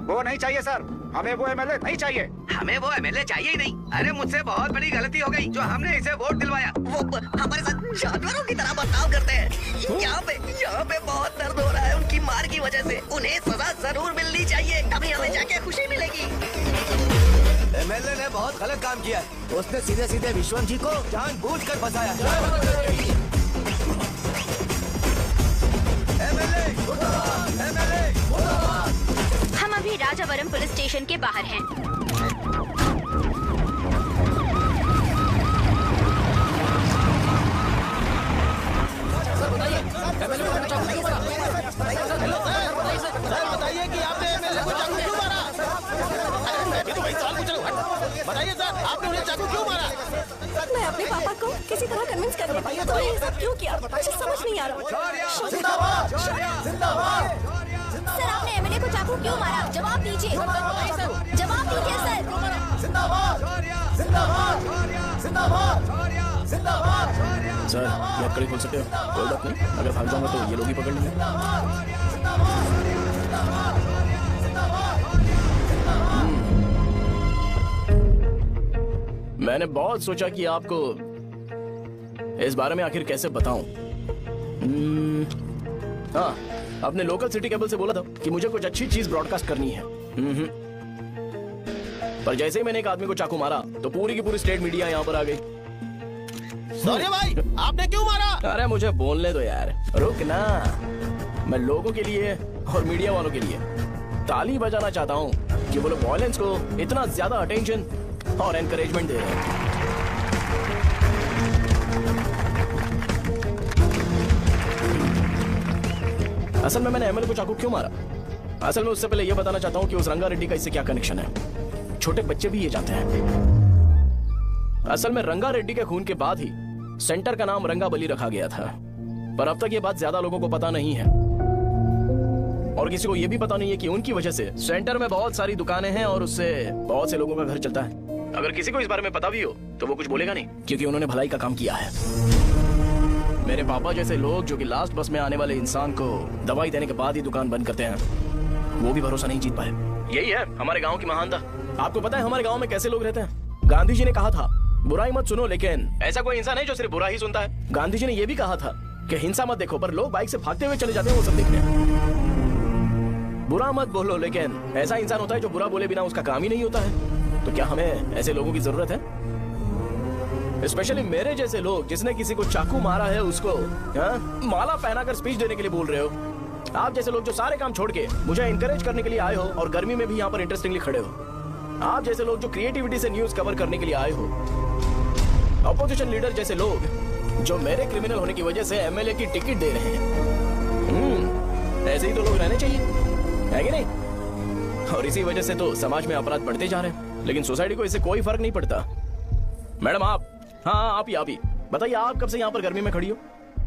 वो नहीं चाहिए सर, हमें वो एमएलए नहीं चाहिए। हमें वो एमएलए चाहिए ही नहीं। अरे मुझसे बहुत बड़ी गलती हो गई जो हमने इसे वोट दिलवाया। वो हमारे साथ जानवरों की तरह बर्ताव करते हैं। यहाँ पे बहुत दर्द हो रहा है उनकी मार की वजह से। उन्हें सजा जरूर मिलनी चाहिए, तभी हमें जाके खुशी मिलेगी। एमएलए ने बहुत गलत काम किया है। उसने सीधे सीधे विश्वम जी को जानबूझकर फंसाया। हम अभी राजावरम पुलिस स्टेशन के बाहर हैं। सर बताइए कि आपने एमएलए को चाकू क्यों मारा? मैं भी तो वही सवाल पूछ रहा हूँ। बताइए सर, आपने उन्हें चाकू क्यों मारा? मैं अपने पापा को किसी तरह कन्विंस कर पाई, तो ये सब क्यों किया मुझे समझ नहीं आ रहा। जिंदाबाद जिंदाबाद। सर, आपने एमएलए को चाकू क्यों मारा? जवाब दीजिए, जवाब दीजिए सर। जिंदाबाद जिंदाबाद जिंदाबाद जिंदाबाद। सर, ये कड़ी खोल सकते हो? कोई बात नहीं, अगर भाग जाऊंगा तो ये लोग ही पकड़ लेंगे। मैंने बहुत सोचा कि आपको इस बारे में आखिर कैसे बताऊं। हाँ, आपने लोकल सिटी केबल से बोला था कि मुझे कुछ अच्छी चीज ब्रॉडकास्ट करनी है। पर जैसे ही मैंने एक आदमी को चाकू मारा तो पूरी की पूरी स्टेट मीडिया यहाँ पर आ गई। सॉरी भाई, आपने क्यों मारा? अरे मुझे बोलने दो यार, रुक ना। मैं लोगों के लिए और मीडिया वालों के लिए ताली बजाना चाहता हूँ कि वो लोग वायलेंस को इतना ज्यादा अटेंशन और एनकरेजमेंट दे रहे हैं। असल में मैंने एमएलए को चाकू क्यों मारा? असल में उससे पहले यह बताना चाहता हूँ कि उस रंगा रेड्डी का इससे क्या कनेक्शन है। छोटे बच्चे भी ये जानते हैं। असल में रंगा रेड्डी के खून के बाद ही सेंटर का नाम रंगा बली रखा गया था, पर अब तक ये बात ज्यादा लोगों को पता नहीं है और किसी को ये भी पता नहीं है कि उनकी वजह से सेंटर में बहुत सारी दुकानें हैं और उससे बहुत से लोगों का घर चलता है। अगर किसी को इस बारे में पता भी हो तो वो कुछ बोलेगा नहीं, क्योंकि उन्होंने भलाई का काम किया है। मेरे पापा जैसे लोग जो कि लास्ट बस में आने वाले इंसान को दवाई देने के बाद ही दुकान बंद करते हैं, वो भी भरोसा नहीं जीत पाए। यही है हमारे गाँव की महानता। आपको पता है हमारे गाँव में कैसे लोग रहते हैं? गांधी जी ने कहा था बुराई मत सुनो, लेकिन ऐसा कोई इंसान है जो सिर्फ बुरा ही सुनता है। गांधी जी ने यह भी कहा था कि हिंसा मत देखो, पर लोग बाइक से भागते हुए चले जाते हैं वो सब देखने। बुरा मत बोलो, लेकिन ऐसा इंसान होता है जो बुरा बोले बिना उसका काम ही नहीं होता है। तो क्या हमें ऐसे लोगों की जरूरत है? स्पेशली मेरे जैसे लोग जिसने किसी को चाकू मारा है उसको माला पहनाकर स्पीच देने के लिए बोल रहे हो। आप जैसे लोग जो सारे काम छोड़ के मुझे इंकरेज करने के लिए आए हो और गर्मी में भी यहाँ पर इंटरेस्टिंगली खड़े हो। आप जैसे लोग जो क्रिएटिविटी से न्यूज कवर करने के लिए आए हो। अपोजिशन लीडर जैसे लोग जो मेरे क्रिमिनल होने की वजह से एमएलए की टिकट दे रहे हैं। ऐसे ही तो लोग रहने चाहिए, है कि नहीं? और इसी वजह से तो समाज में अपराध बढ़ते जा रहे हैं, लेकिन सोसाइटी को इससे कोई फर्क नहीं पड़ता। मैडम आप, हाँ आप ही बताइए, आप कब से यहाँ पर गर्मी में खड़ी हो?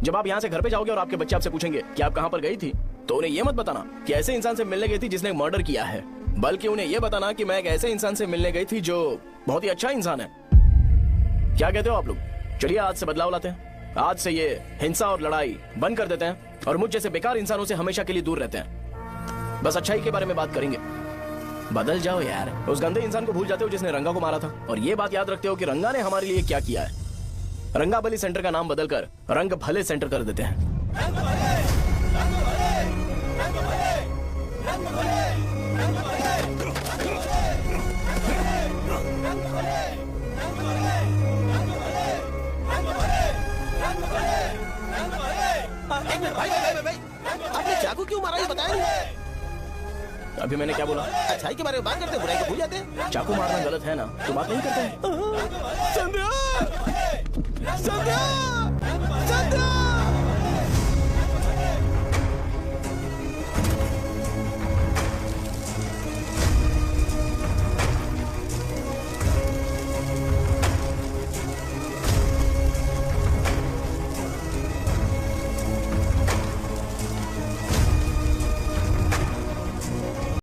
जब आप यहाँ से घर पे जाओगे और आपके बच्चे आपसे पूछेंगे कि आप कहाँ पर गई थी, तो उन्हें यह मत बताना कि ऐसे इंसान से मिलने गई थी जिसने मर्डर किया है, बल्कि उन्हें यह बताना कि मैं एक ऐसे इंसान से मिलने गई थी जो बहुत ही अच्छा इंसान है। क्या कहते हो आप लोग? चलिए आज से बदलाव लाते हैं। आज से ये हिंसा और लड़ाई बंद कर देते हैं और मुझ जैसे बेकार इंसानों से हमेशा के लिए दूर रहते हैं। बस अच्छाई के बारे में बात करेंगे। बदल जाओ यार, उस गंदे इंसान को भूल जाते हो जिसने रंगा को मारा था, और ये बात याद रखते हो कि रंगा ने हमारे लिए क्या किया है। रंगा बली सेंटर का नाम बदलकर रंग भले सेंटर कर देते हैं। भाई आपने चाकू क्यों मारा ये बताया नहीं? अभी मैंने क्या बोला? अच्छाई के बारे में बात करते, बुराई को भूल जाते हैं। चाकू मारना गलत है ना, तो बात नहीं करते हैं। संध्या! संध्या!